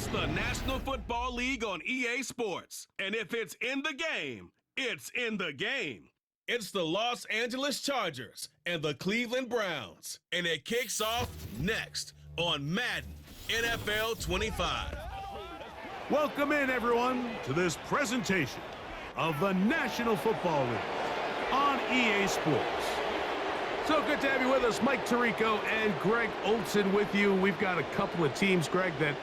It's the National Football League on EA Sports. And if it's in the game, it's in the game. It's the Los Angeles Chargers and the Cleveland Browns. And it kicks off next on Madden NFL 25. Welcome in, everyone, to this presentation of the National Football League on EA Sports. So good to have you with us. Mike Tirico and Greg Olson with you. We've got a couple of teams, Greg, that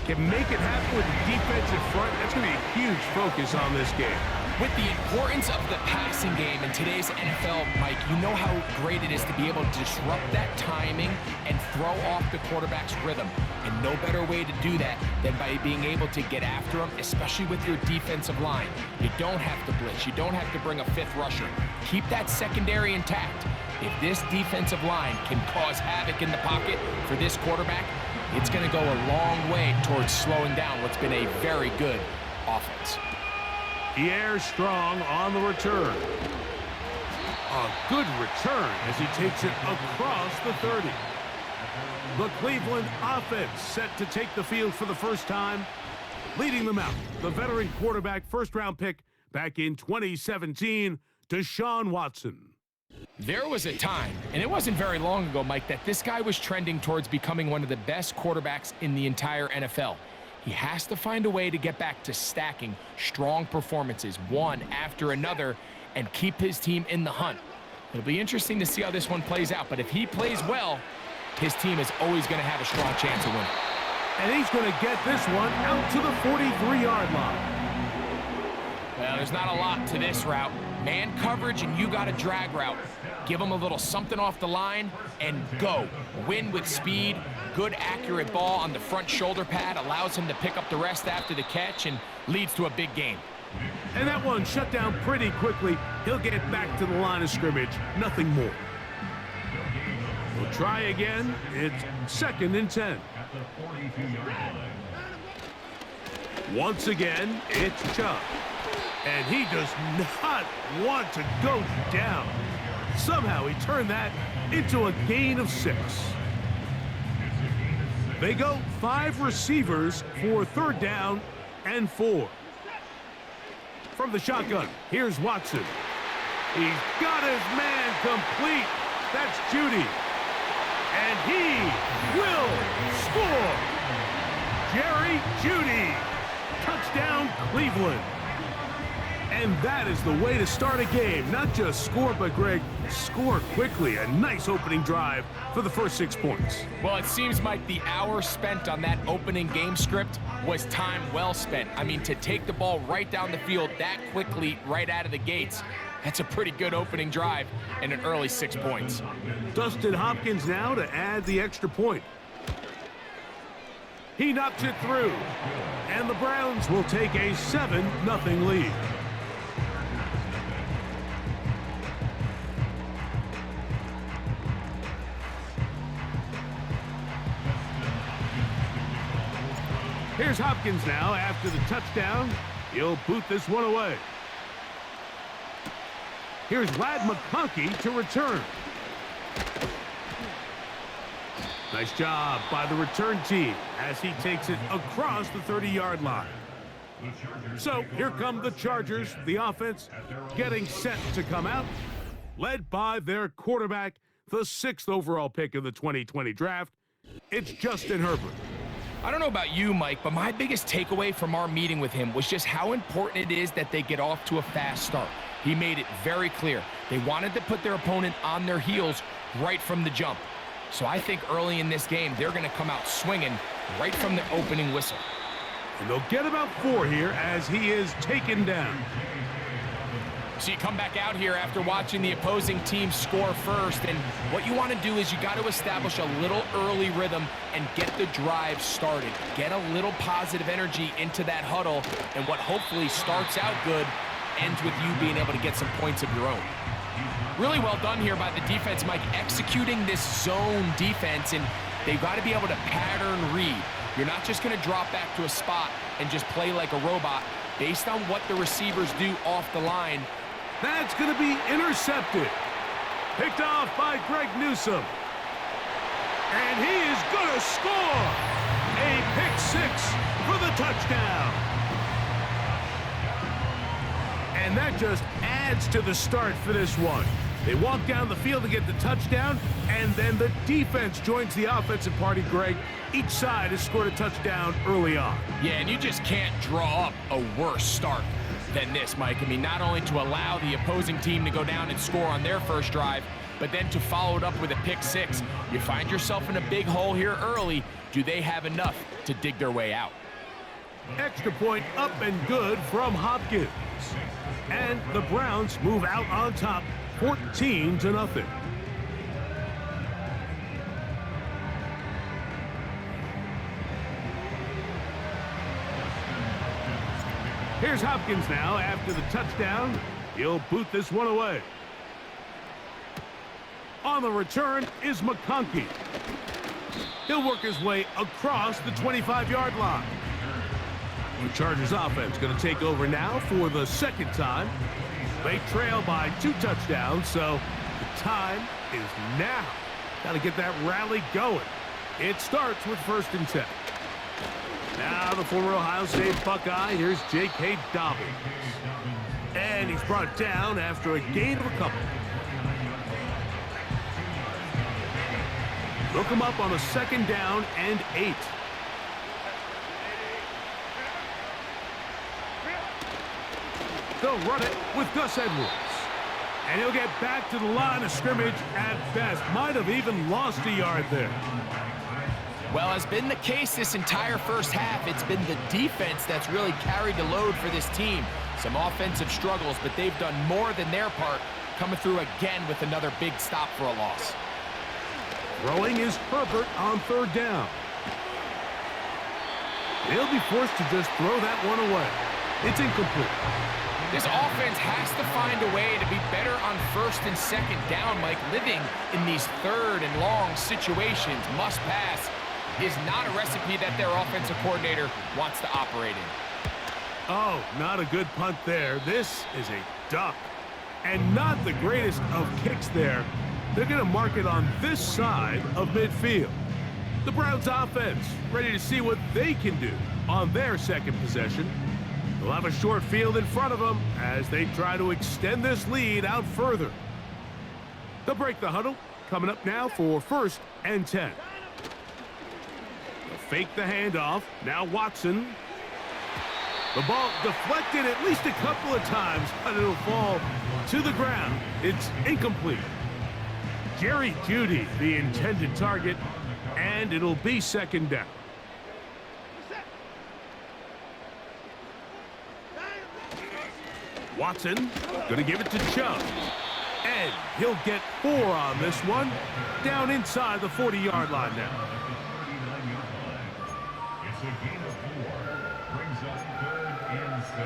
can make it happen with the defensive front. That's going to be a huge focus on this game. With the importance of the passing game in today's NFL, Mike, you know how great it is to be able to disrupt that timing and throw off the quarterback's rhythm. And no better way to do that than by being able to get after him, especially with your defensive line. You don't have to blitz. You don't have to bring a fifth rusher. Keep that secondary intact. If this defensive line can cause havoc in the pocket for this quarterback, it's going to go a long way towards slowing down what's been a very good offense. Pierre Strong on the return. A good return as he takes it across the 30. The Cleveland offense set to take the field for the first time. Leading them out, the veteran quarterback, first-round pick back in 2017, Deshaun Watson. There was a time, and it wasn't very long ago, Mike, that this guy was trending towards becoming one of the best quarterbacks in the entire NFL. He has to find a way to get back to stacking strong performances, one after another, and keep his team in the hunt. It'll be interesting to see how this one plays out, but if he plays well, his team is always going to have a strong chance of winning. And he's going to get this one out to the 43-yard line. Well, there's not a lot to this route. Man coverage, and you got a drag route. Give him a little something off the line and go. Win with speed. Good, accurate ball on the front shoulder pad allows him to pick up the rest after the catch and leads to a big gain. And that one shut down pretty quickly. He'll get back to the line of scrimmage. Nothing more. We'll try again. It's 2nd and 10. Once again, it's Chubb. And he does not want to go down. Somehow he turned that into a gain of 6. They go 5 receivers for 3rd down and 4. From the shotgun, here's Watson. He's got his man complete. That's Judy. And he will score. Jerry Judy. Touchdown, Cleveland. And that is the way to start a game. Not just score, but, Greg, score quickly. A nice opening drive for the first 6 points. Well, it seems like the hour spent on that opening game script was time well spent. I mean, to take the ball right down the field that quickly right out of the gates, that's a pretty good opening drive and an early 6 points. Dustin Hopkins now to add the extra point. He knocks it through. And the Browns will take a 7-0 lead. Here's Hopkins now after the touchdown. He'll boot this one away. Here's Ladd McConkey to return. Nice job by the return team as he takes it across the 30-yard line. So here come the Chargers, the offense getting set to come out, led by their quarterback, the 6th overall pick of the 2020 draft. It's Justin Herbert. I don't know about you, Mike, but my biggest takeaway from our meeting with him was just how important it is that they get off to a fast start. He made it very clear. They wanted to put their opponent on their heels right from the jump. So I think early in this game, they're going to come out swinging right from the opening whistle. And they'll get about 4 here as he is taken down. So you come back out here after watching the opposing team score first, and what you want to do is you got to establish a little early rhythm and get the drive started. Get a little positive energy into that huddle, and what hopefully starts out good ends with you being able to get some points of your own. Really well done here by the defense, Mike, executing this zone defense, and they've got to be able to pattern read. You're not just going to drop back to a spot and just play like a robot. Based on what the receivers do off the line, that's going to be intercepted. Picked off by Greg Newsome. And he is going to score. a pick six for the touchdown. And that just adds to the start for this one. They walk down the field to get the touchdown, and then the defense joins the offensive party, Greg. Each side has scored a touchdown early on. Yeah, and you just can't draw up a worse start than this, Mike. I mean, not only to allow the opposing team to go down and score on their first drive, but then to follow it up with a pick six. You find yourself in a big hole here early. Do they have enough to dig their way out? Extra point up and good from Hopkins. And the Browns move out on top, 14-0. Here's Hopkins now after the touchdown. He'll boot this one away. On the return is McConkey. He'll work his way across the 25-yard line. The Chargers offense going to take over now for the second time. They trail by 2 touchdowns, so the time is now. Got to get that rally going. It starts with 1st and 10. Now the former Ohio State Buckeye, here's J.K. Dobbins. And he's brought down after a gain of a couple. Look him up on a 2nd down and 8. They'll run it with Gus Edwards. And he'll get back to the line of scrimmage at best. Might have even lost a yard there. Well, has been the case this entire first half. It's been the defense that's really carried the load for this team. Some offensive struggles, but they've done more than their part, coming through again with another big stop for a loss. Throwing is Herbert on 3rd down. They'll be forced to just throw that one away. It's incomplete. This offense has to find a way to be better on 1st and 2nd down, Mike. Living in these 3rd and long situations, must pass, is not a recipe that their offensive coordinator wants to operate in. Oh, not a good punt there. This is a duck. And not the greatest of kicks there. They're going to mark it on this side of midfield. The Browns offense ready to see what they can do on their 2nd possession. They'll have a short field in front of them as they try to extend this lead out further. They'll break the huddle. Coming up now for 1st and 10. They'll fake the handoff. Now Watson. The ball deflected at least a couple of times, but it'll fall to the ground. It's incomplete. Jerry Jeudy, the intended target, and it'll be 2nd down. Watson going to give it to Chubb. And he'll get 4 on this one. Down inside the 40-yard line now. It's a gain of 4. Brings up 3rd and 6.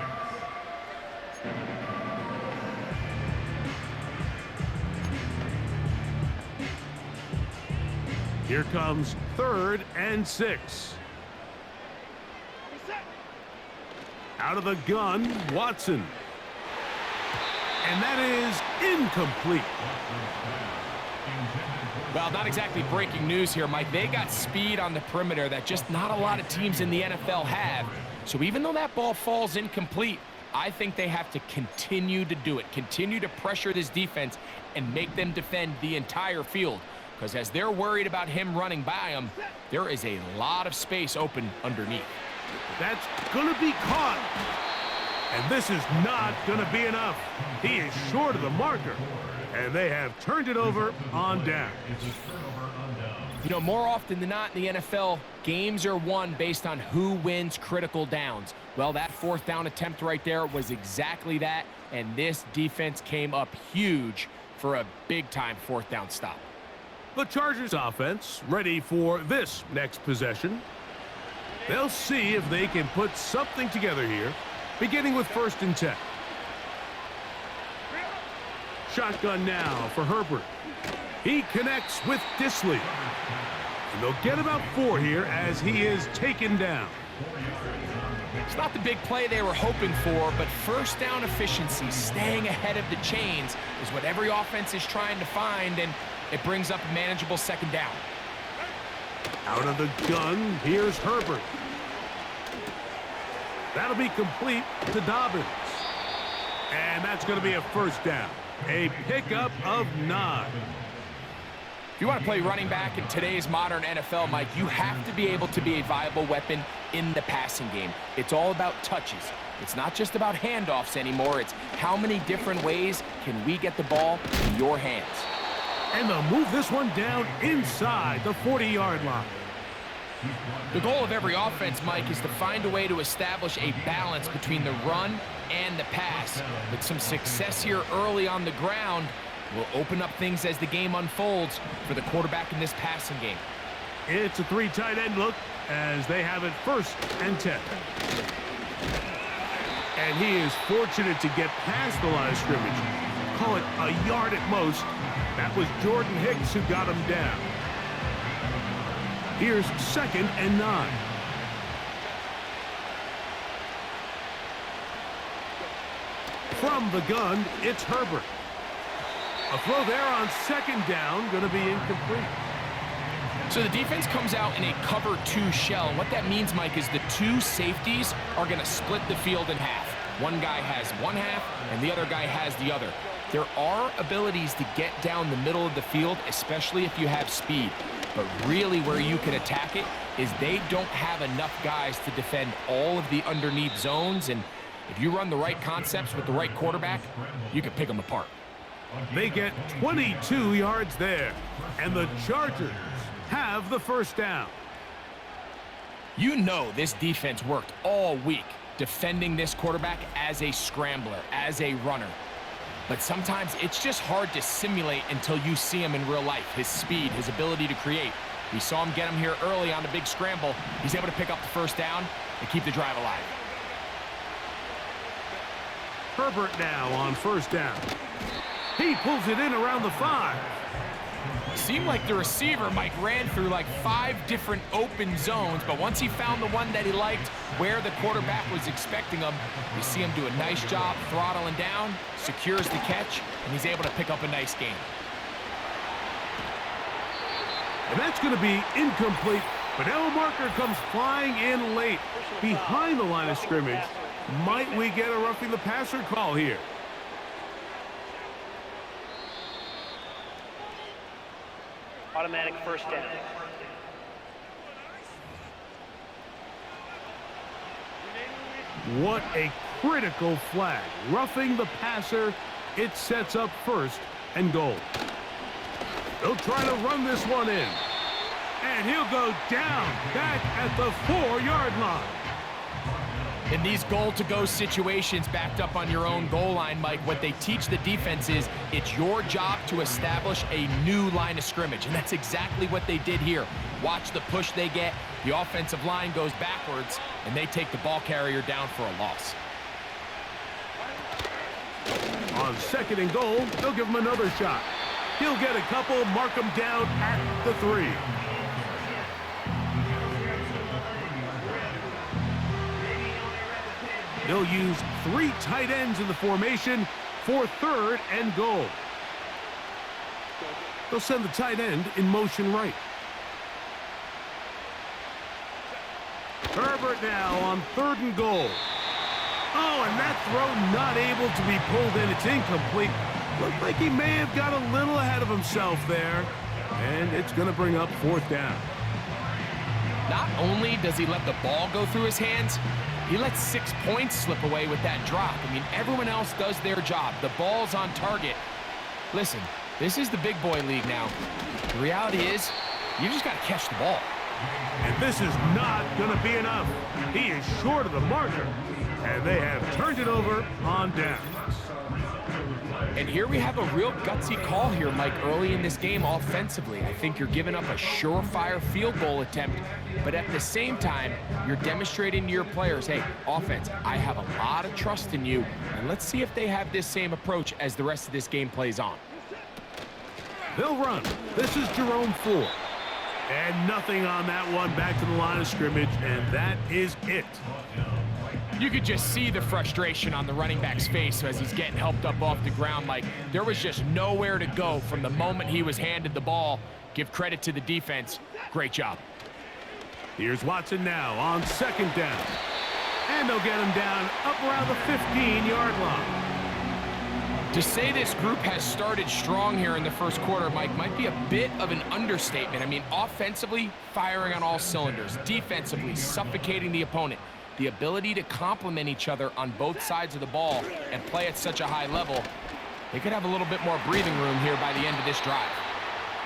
Here comes 3rd and 6. Out of the gun, Watson. And that is incomplete. Well, not exactly breaking news here, Mike. They got speed on the perimeter that just not a lot of teams in the NFL have. So even though that ball falls incomplete, I think they have to continue to do it. Continue to pressure this defense and make them defend the entire field. Because as they're worried about him running by them, there is a lot of space open underneath. That's going to be caught. And this is not going to be enough. He is short of the marker. And they have turned it over on down. You know, more often than not in the NFL, games are won based on who wins critical downs. Well, that 4th down attempt right there was exactly that. And this defense came up huge for a big-time 4th down stop. The Chargers offense ready for this next possession. They'll see if they can put something together here, beginning with 1st and 10. Shotgun now for Herbert. He connects with Disley. And they'll get about 4 here as he is taken down. It's not the big play they were hoping for, but 1st down efficiency, staying ahead of the chains, is what every offense is trying to find, and it brings up a manageable 2nd down. Out of the gun, here's Herbert. That'll be complete to Dobbins. And that's going to be a first down. A pickup of 9. If you want to play running back in today's modern NFL, Mike, you have to be able to be a viable weapon in the passing game. It's all about touches. It's not just about handoffs anymore. It's how many different ways can we get the ball in your hands. And they'll move this one down inside the 40-yard line. The goal of every offense, Mike, is to find a way to establish a balance between the run and the pass. With some success here early on the ground, will open up things as the game unfolds for the quarterback in this passing game. It's a 3 tight end look as they have it 1st and 10. And he is fortunate to get past the line of scrimmage. Call it a yard at most. That was Jordan Hicks who got him down. Here's 2nd and 9. From the gun, it's Herbert. A throw there on 2nd down, going to be incomplete. So the defense comes out in a cover 2 shell. And what that means, Mike, is the 2 safeties are going to split the field in half. One guy has one half, and the other guy has the other. There are abilities to get down the middle of the field, especially if you have speed. But really where you can attack it is they don't have enough guys to defend all of the underneath zones. And if you run the right concepts with the right quarterback, you can pick them apart. They get 22 yards there. And the Chargers have the first down. You know this defense worked all week defending this quarterback as a scrambler, as a runner. But sometimes it's just hard to simulate until you see him in real life. His speed, his ability to create. We saw him get him here early on the big scramble. He's able to pick up the first down and keep the drive alive. Herbert now on 1st down. He pulls it in around the 5. Seemed like the receiver, Mike, ran through like 5 different open zones, but once he found the one that he liked where the quarterback was expecting him, you see him do a nice job throttling down, secures the catch, and he's able to pick up a nice gain. And that's going to be incomplete, but L marker comes flying in late behind the line of scrimmage. Might we get a roughing the passer call here? Automatic first down. What a critical flag. Roughing the passer. It sets up 1st and goal. They'll try to run this one in. And he'll go down back at the 4-yard line. In these goal-to-go situations backed up on your own goal line, Mike, what they teach the defense is it's your job to establish a new line of scrimmage, and that's exactly what they did here. Watch the push they get. The offensive line goes backwards, and they take the ball carrier down for a loss. On 2nd and goal, they'll give him another shot. He'll get a couple, mark him down at the 3. They'll use 3 tight ends in the formation for 3rd and goal. They'll send the tight end in motion right. Herbert now on 3rd and goal. Oh, and that throw not able to be pulled in. It's incomplete. Looked like he may have got a little ahead of himself there. And it's going to bring up 4th down. Not only does he let the ball go through his hands, he lets 6 points slip away with that drop. I mean, everyone else does their job. The ball's on target. Listen, this is the big boy league now. The reality is, you just got to catch the ball. And this is not going to be enough. He is short of the marker. And they have turned it over on down. And here we have a real gutsy call here, Mike, early in this game offensively. I think you're giving up a surefire field goal attempt, but at the same time, you're demonstrating to your players, hey, offense, I have a lot of trust in you, and let's see if they have this same approach as the rest of this game plays on. They'll run. This is Jerome Ford. And nothing on that one. Back to the line of scrimmage, and that is it. You could just see the frustration on the running back's face as he's getting helped up off the ground. Like, there was just nowhere to go from the moment he was handed the ball. Give credit to the defense. Great job. Here's Watson now on second down. And they'll get him down up around the 15-yard line. To say this group has started strong here in the first quarter, Mike, might be a bit of an understatement. I mean, offensively, firing on all cylinders. Defensively, suffocating the opponent. The ability to complement each other on both sides of the ball and play at such a high level, they could have a little bit more breathing room here by the end of this drive.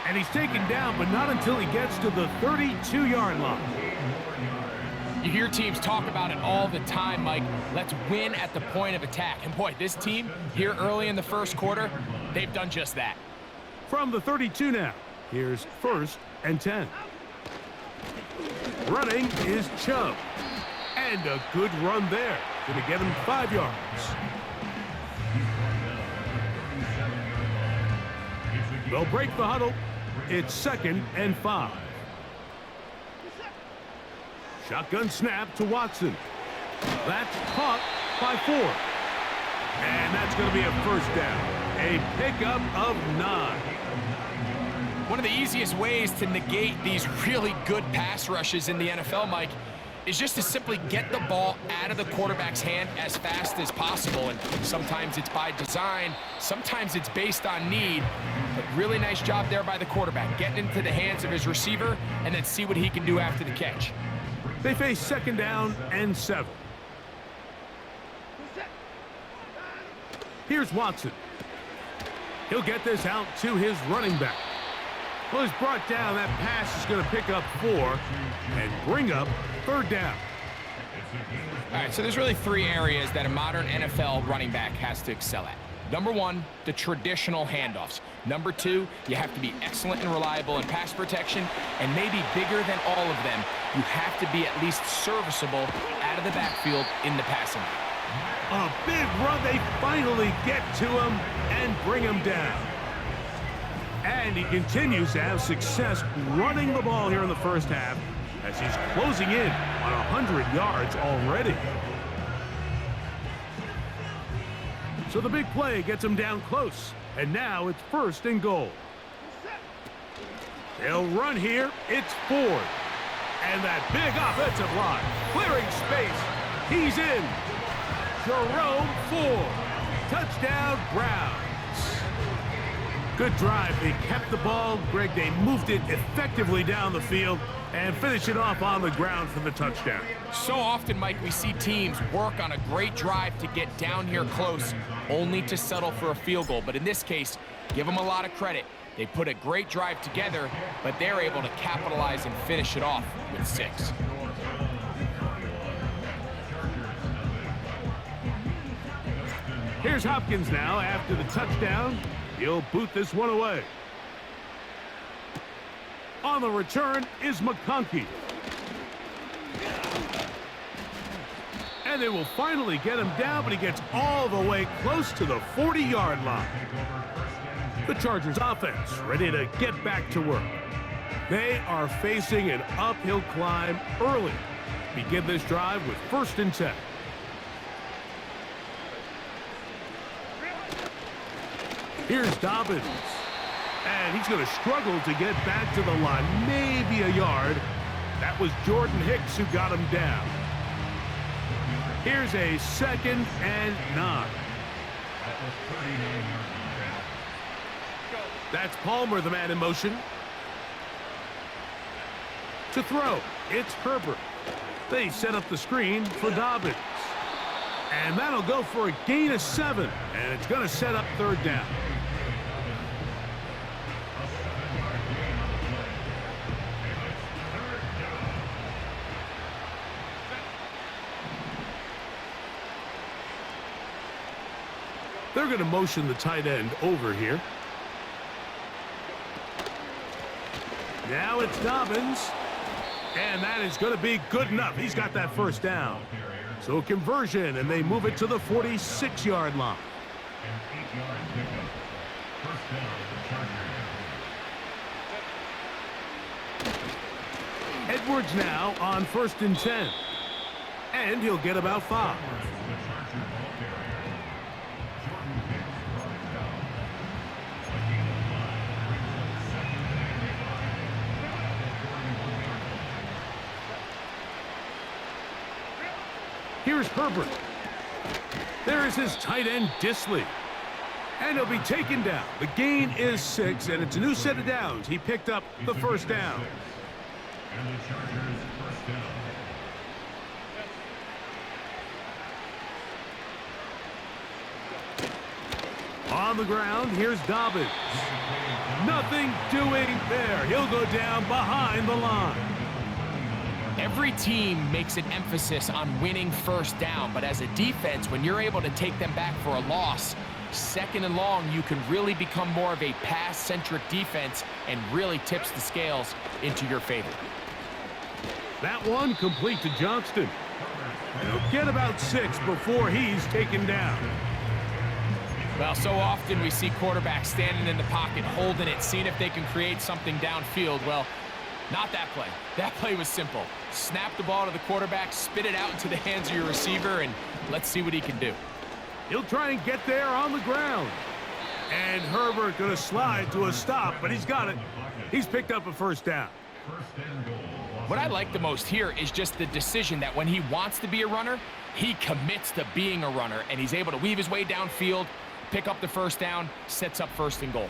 And he's taken down, but not until he gets to the 32-yard line. You hear teams talk about it all the time, Mike. Let's win at the point of attack. And boy, this team here early in the first quarter, they've done just that. From the 32 now, here's 1st and 10. Running is Chubb. And a good run there. Going to get him 5 yards. They'll break the huddle. It's 2nd and 5. Shotgun snap to Watson. That's caught by 4. And that's going to be a first down. A pickup of 9. One of the easiest ways to negate these really good pass rushes in the NFL, Mike, is just to simply get the ball out of the quarterback's hand as fast as possible. And sometimes it's by design, sometimes it's based on need. But really nice job there by the quarterback, getting into the hands of his receiver and then see what he can do after the catch. They face 2nd down and 7. Here's Watson. He'll get this out to his running back. Well, he's brought down. That pass is going to pick up 4 and bring up 3rd down. All right, so there's really 3 areas that a modern NFL running back has to excel at. Number 1, the traditional handoffs. Number 2, you have to be excellent and reliable in pass protection. And maybe bigger than all of them, you have to be at least serviceable out of the backfield in the passing game. A big run. They finally get to him and bring him down. And he continues to have success running the ball here in the first half as he's closing in on 100 yards already. So the big play gets him down close, and now it's 1st and goal. They'll run here. It's Ford. And that big offensive line, clearing space. He's in. Jerome Ford. Touchdown, Browns. Good drive. They kept the ball. Greg, they moved it effectively down the field and finish it off on the ground for the touchdown. So often, Mike, we see teams work on a great drive to get down here close, only to settle for a field goal. But in this case, give them a lot of credit. They put a great drive together, but they're able to capitalize and finish it off with 6. Here's Hopkins now after the touchdown. He'll boot this one away. On the return is McConkey. And they will finally get him down, but he gets all the way close to the 40-yard line. The Chargers offense ready to get back to work. They are facing an uphill climb early. Begin this drive with 1st and 10. Here's Dobbins. And he's going to struggle to get back to the line. Maybe a yard. That was Jordan Hicks who got him down. Here's a 2nd and 9. That's Palmer, the man in motion. To throw, it's Herbert. They set up the screen for Dobbins. And that'll go for a gain of 7. And it's going to set up 3rd down. They're going to motion the tight end over here. Now it's Dobbins. And that is going to be good enough. He's got that 1st down. So a conversion, and they move it to the 46-yard line. Edwards now on 1st and 10. And he'll get about 5. Here's Herbert. There is his tight end, Disley. And he'll be taken down. The gain is 6, and it's a new set of downs. He picked up the first down. And the Chargers first down. On the ground, here's Dobbins. Nothing doing there. He'll go down behind the line. Every team makes an emphasis on winning first down, but as a defense, when you're able to take them back for a loss, 2nd and long, you can really become more of a pass-centric defense and really tips the scales into your favor. That one complete to Johnston. He'll get about 6 before he's taken down. Well, so often we see quarterbacks standing in the pocket, holding it, seeing if they can create something downfield. Well, not that play. That play was simple. Snap the ball to the quarterback, spit it out into the hands of your receiver, and let's see what he can do. He'll try and get there on the ground. And Herbert going to slide to a stop, but he's got it. He's picked up a first down. What I like the most here is just the decision that when he wants to be a runner, he commits to being a runner, and he's able to weave his way downfield, pick up the first down, sets up 1st and goal.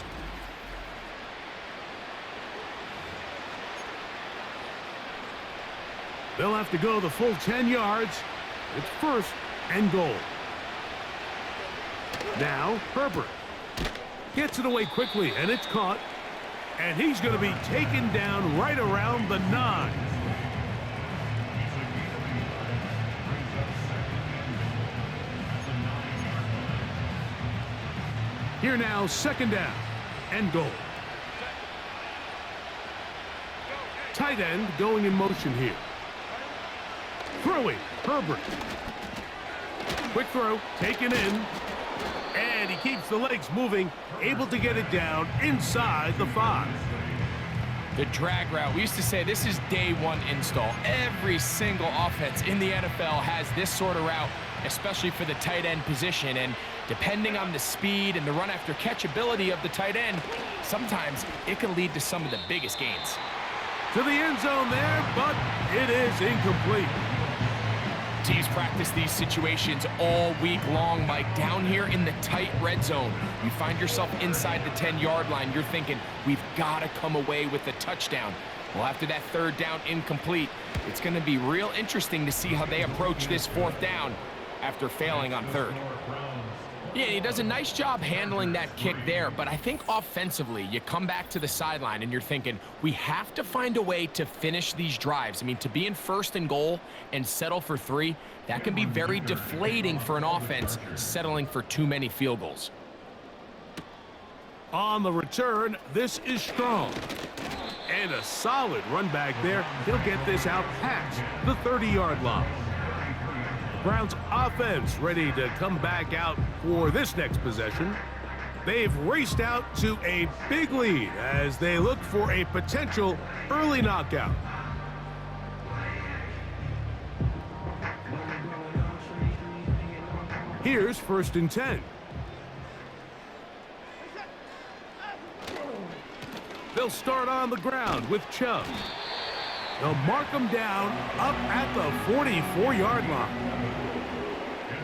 They'll have to go the full 10 yards. It's 1st and goal. Now, Herbert gets it away quickly, and it's caught. And he's going to be taken down right around the 9. Here now, 2nd down and goal. Tight end going in motion here. Throwing, Herbert. Quick throw, taken in. And he keeps the legs moving, able to get it down inside the 5. The drag route, we used to say this is day 1 install. Every single offense in the NFL has this sort of route, especially for the tight end position. And depending on the speed and the run after catch ability of the tight end, sometimes it can lead to some of the biggest gains. To the end zone there, but it is incomplete. Teams practice these situations all week long, Mike. Down here in the tight red zone, you find yourself inside the 10-yard line. You're thinking, we've got to come away with a touchdown. Well, after that 3rd down incomplete, it's going to be real interesting to see how they approach this 4th down after failing on 3rd. Yeah, he does a nice job handling that kick there, but I think offensively, you come back to the sideline and you're thinking, we have to find a way to finish these drives. I mean, to be in 1st and goal and settle for 3, that can be very deflating for an offense settling for too many field goals. On the return, this is Strong. And a solid run back there. He'll get this out past the 30-yard line. Browns offense ready to come back out for this next possession. They've raced out to a big lead as they look for a potential early knockout. Here's 1st and 10. They'll start on the ground with Chubb. They'll mark him down up at the 44-yard line.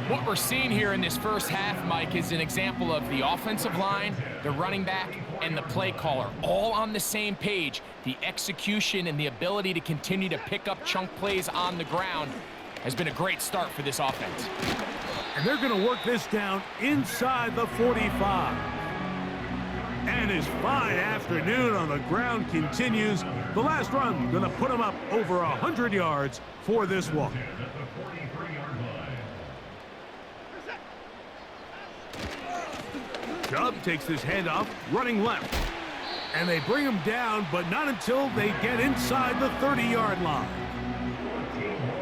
What we're seeing here in this first half, Mike, is an example of the offensive line, the running back, and the play caller all on the same page. The execution and the ability to continue to pick up chunk plays on the ground has been a great start for this offense. And they're going to work this down inside the 45. And his fine afternoon on the ground continues. The last run going to put him up over 100 yards for this one. Chubb takes this handoff, running left. And they bring him down, but not until they get inside the 30-yard line.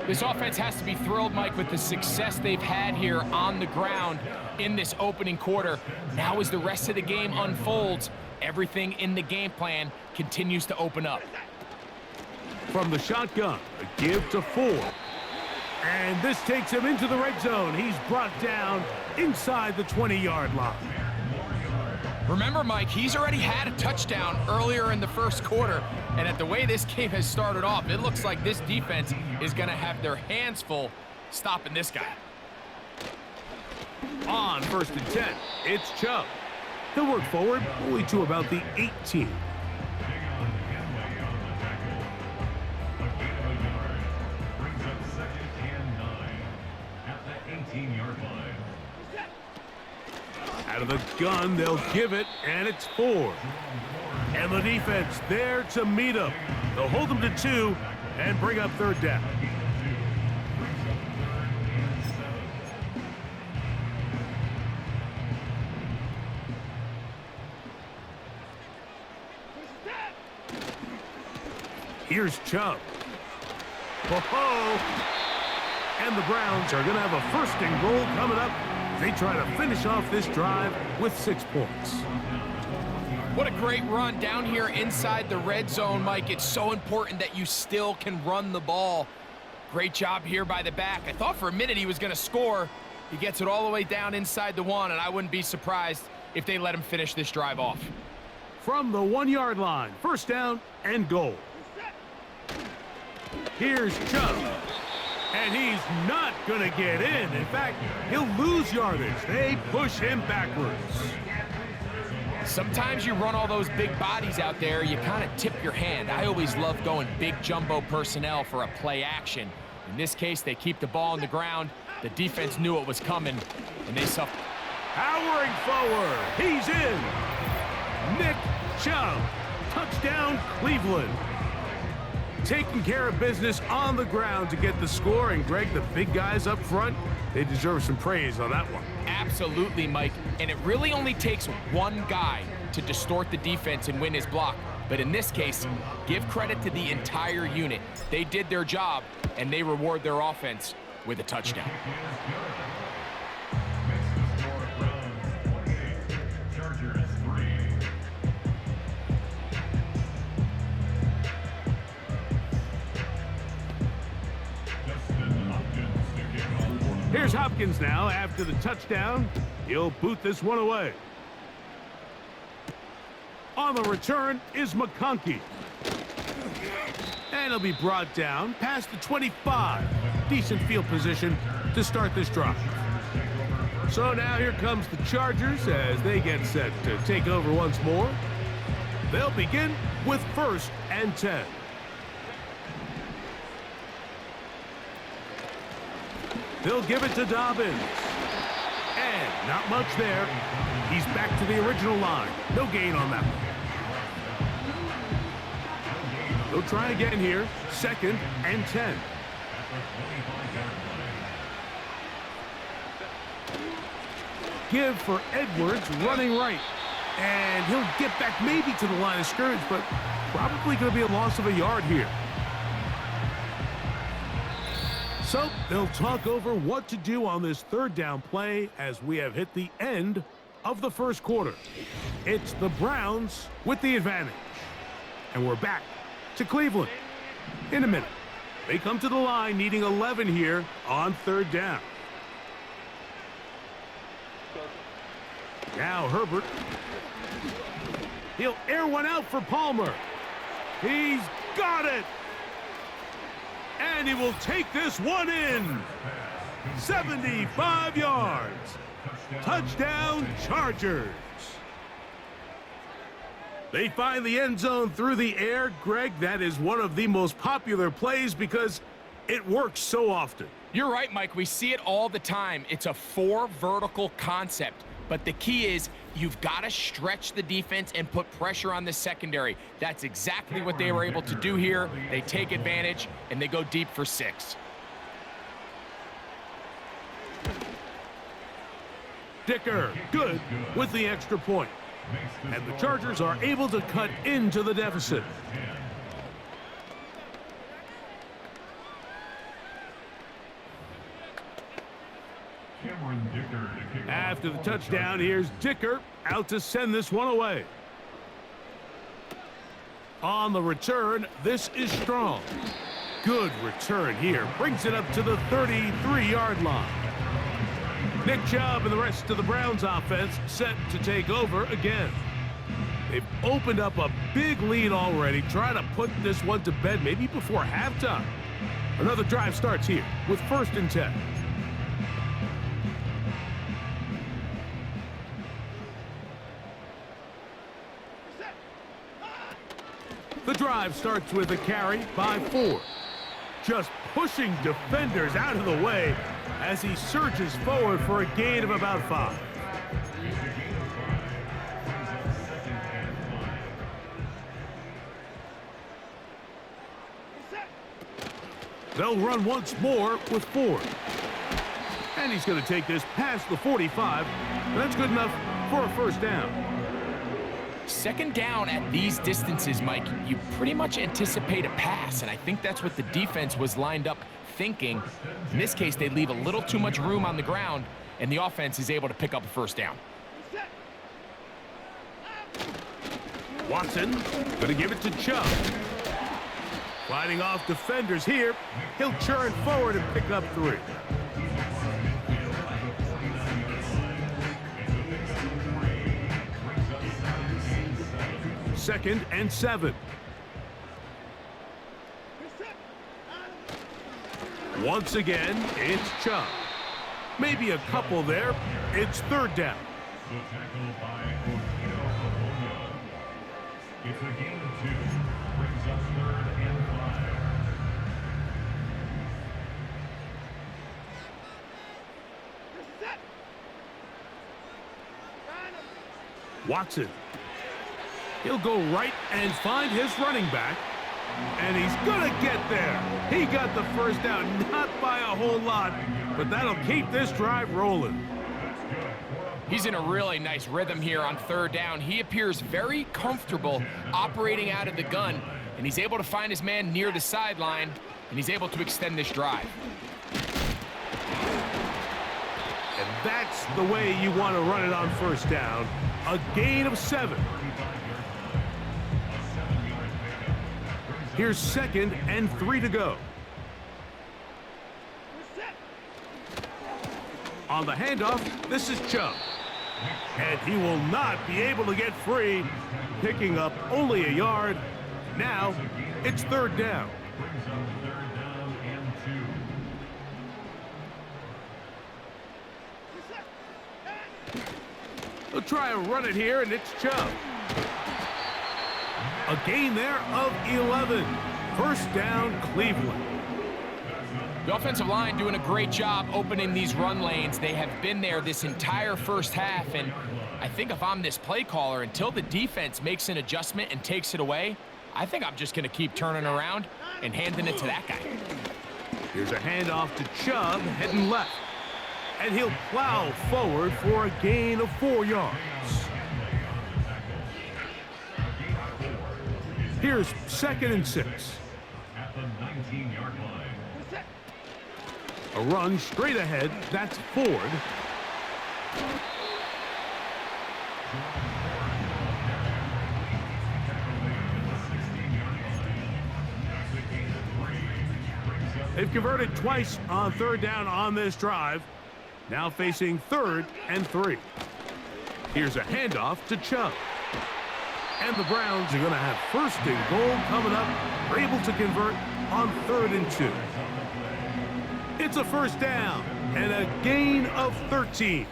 This offense has to be thrilled, Mike, with the success they've had here on the ground in this opening quarter. Now as the rest of the game unfolds, everything in the game plan continues to open up. from the shotgun. A give to Ford. And this takes him into the red zone. He's brought down inside the 20-yard line. Remember, Mike, he's already had a touchdown earlier in the first quarter, and at the way this game has started off, it looks like this defense is going to have their hands full stopping this guy. On 1st and 10, it's Chubb. He'll work forward only to about the 18. Out of the gun, they'll give it, and it's Ford. And the defense there to meet him. They'll hold them to 2 and bring up 3rd down. Here's Chubb. Whoa! And the Browns are going to have a 1st and goal coming up. They try to finish off this drive with 6 points. What a great run down here inside the red zone, Mike. It's so important that you still can run the ball. Great job here by the back. I thought for a minute he was going to score. He gets it all the way down inside the 1, and I wouldn't be surprised if they let him finish this drive off. From the 1-yard line, 1st down and goal. Here's Chubb. And he's not going to get in. In fact, he'll lose yardage. They push him backwards. Sometimes you run all those big bodies out there, you kind of tip your hand. I always love going big jumbo personnel for a play action. In this case, they keep the ball on the ground. The defense knew it was coming, and they suffered. Powering forward. He's in. Nick Chubb. Touchdown, Cleveland. Taking care of business on the ground to get the score. And, Greg, the big guys up front, they deserve some praise on that one. Absolutely, Mike. And it really only takes one guy to distort the defense and win his block. But in this case, give credit to the entire unit. They did their job, and they reward their offense with a touchdown. Here's Hopkins now after the touchdown. He'll boot this one away. On the return is McConkey. And he'll be brought down past the 25. Decent field position to start this drive. So now here comes the Chargers as they get set to take over once more. They'll begin with 1st and 10. They'll give it to Dobbins. And not much there. He's back to the original line. No gain on that one. They'll try again here. 2nd and 10. Give for Edwards running right. And he'll get back maybe to the line of scrimmage, but probably going to be a loss of a yard here. So they'll talk over what to do on this 3rd down play as we have hit the end of the 1st quarter. It's the Browns with the advantage. And we're back to Cleveland in a minute. They come to the line needing 11 here on 3rd down. Now Herbert. He'll air one out for Palmer. He's got it. And he will take this one in. 75 yards. Touchdown, Chargers. They find the end zone through the air. Greg, that is one of the most popular plays because it works so often. You're right, Mike. We see it all the time. It's a 4 vertical concept. But the key is you've got to stretch the defense and put pressure on the secondary. That's exactly what they were able to do here. They take advantage, and they go deep for 6. Dicker, good with the extra point. And the Chargers are able to cut into the deficit. After the touchdown, here's Dicker out to send this one away. On the return, this is strong. Good return here. Brings it up to the 33-yard line. Nick Chubb and the rest of the Browns offense set to take over again. They've opened up a big lead already, trying to put this one to bed maybe before halftime. Another drive starts here with 1st and 10. The drive starts with a carry by Ford. Just pushing defenders out of the way as he surges forward for a gain of about 5. They'll run once more with Ford. And he's going to take this past the 45. That's good enough for a 1st down. 2nd down at these distances, Mike, you pretty much anticipate a pass, and I think that's what the defense was lined up thinking. In this case, they leave a little too much room on the ground, and the offense is able to pick up a 1st down. Watson going to give it to Chubb. Fighting off defenders here. He'll churn forward and pick up 3. Second and 7. Once again, it's Chubb. Maybe a couple there. It's 3rd down. It's a gain of 2. Brings up 3rd and 5. Watson. He'll go right and find his running back. And he's going to get there. He got the 1st down, not by a whole lot, but that'll keep this drive rolling. He's in a really nice rhythm here on 3rd down. He appears very comfortable operating out of the gun, and he's able to find his man near the sideline, and he's able to extend this drive. And that's the way you want to run it on 1st down. A gain of 7. Here's 2nd and 3 to go. On the handoff, this is Chubb. And he will not be able to get free, picking up only a yard. Now, it's 3rd down. Brings up 3rd down and 2. They'll try and run it here, and it's Chubb. A gain there of 11. 1st down, Cleveland. The offensive line doing a great job opening these run lanes. They have been there this entire 1st half, and I think if I'm this play caller, until the defense makes an adjustment and takes it away, I think I'm just going to keep turning around and handing it to that guy. Here's a handoff to Chubb, heading left. And he'll plow forward for a gain of 4 yards. Here's 2nd and 6. At the 19-yard line. A run straight ahead. That's Ford. They've converted twice on 3rd down on this drive. Now facing 3rd and 3. Here's a handoff to Chubb. And the Browns are going to have 1st and goal coming up. They're able to convert on 3rd and 2. It's a 1st down and a gain of 13.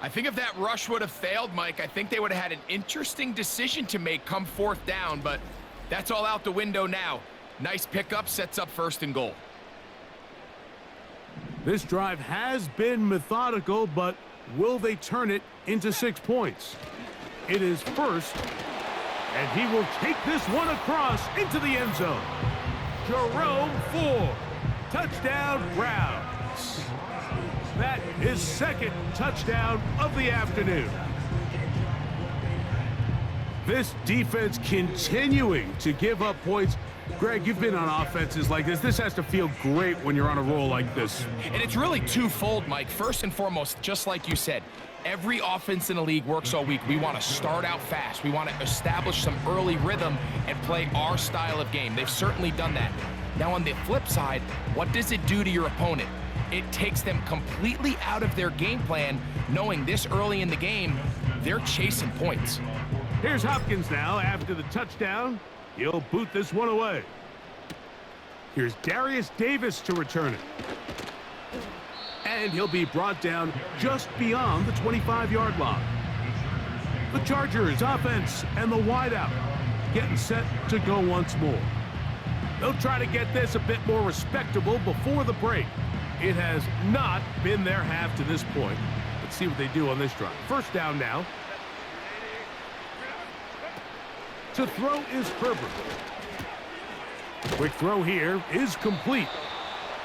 I think if that rush would have failed, Mike, I think they would have had an interesting decision to make come 4th down, but that's all out the window now. Nice pickup, sets up 1st and goal. This drive has been methodical, but will they turn it into 6 points? It is 1st, and he will take this one across into the end zone. Jerome Ford, touchdown Browns. That is 2nd touchdown of the afternoon. This defense continuing to give up points. Greg, you've been on offenses like this. This has to feel great when you're on a roll like this. And it's really twofold, Mike. First and foremost, just like you said, Every offense in the league works all week. We want to start out fast. We want to establish some early rhythm and play our style of game. They've certainly done that. Now on the flip side, what does it do to your opponent? It takes them completely out of their game plan, knowing this early in the game, they're chasing points. Here's Hopkins now after the touchdown. He'll boot this one away. Here's Darius Davis to return it. And he'll be brought down just beyond the 25-yard line. The Chargers offense and the wideout getting set to go once more. They'll try to get this a bit more respectable before the break. It has not been their half to this point. Let's see what they do on this drive. First down now. To throw is Herbert. Quick throw here is complete.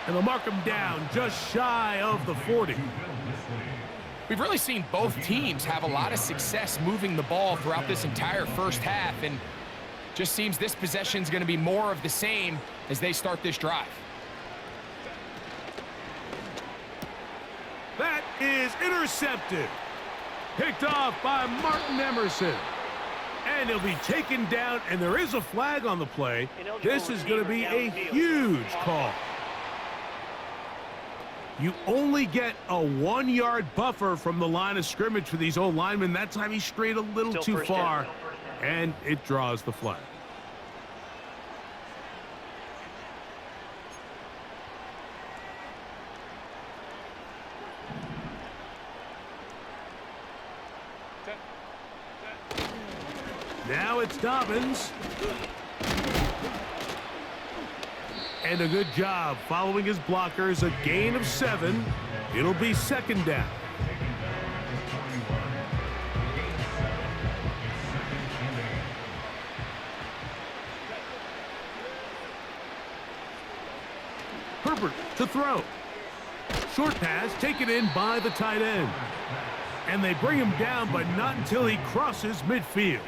And they'll mark him down just shy of the 40. We've really seen both teams have a lot of success moving the ball throughout this entire first half, and just seems this possession is going to be more of the same as they start this drive. That is intercepted. Picked off by Martin Emerson. And he'll be taken down, and there is a flag on the play. This is going to be a huge call. You only get a 1-yard buffer from the line of scrimmage for these old linemen. That time he strayed a little too far, and it draws the flag. Now it's Dobbins. And a good job following his blockers. A gain of 7. It'll be second down. Herbert to throw. Short pass taken in by the tight end. And they bring him down, but not until he crosses midfield.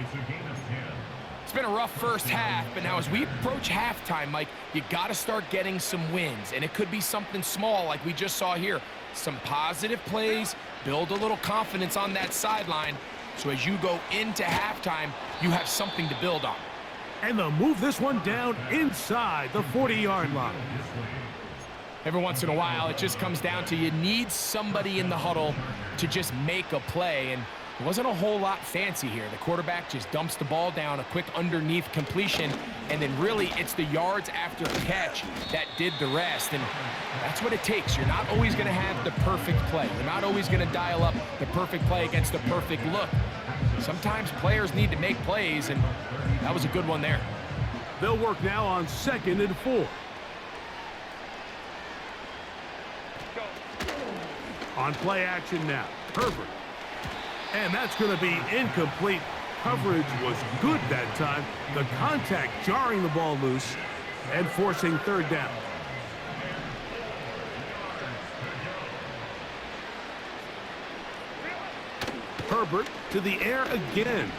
It's been a rough first half, but now as we approach halftime, Mike, you got to start getting some wins, and it could be something small like we just saw here. Some positive plays, build a little confidence on that sideline, so as you go into halftime, you have something to build on. And they'll move this one down inside the 40-yard line. Every once in a while, it just comes down to you need somebody in the huddle to just make a play, and it wasn't a whole lot fancy here. The quarterback just dumps the ball down, a quick underneath completion, and then really it's the yards after catch that did the rest, and that's what it takes. You're not always going to have the perfect play. You're not always going to dial up the perfect play against the perfect look. Sometimes players need to make plays, and that was a good one there. They'll work now on 2nd and 4. On play action now, Herbert. And that's going to be incomplete. Coverage was good that time. The contact jarring the ball loose and forcing third down. Herbert to the air again.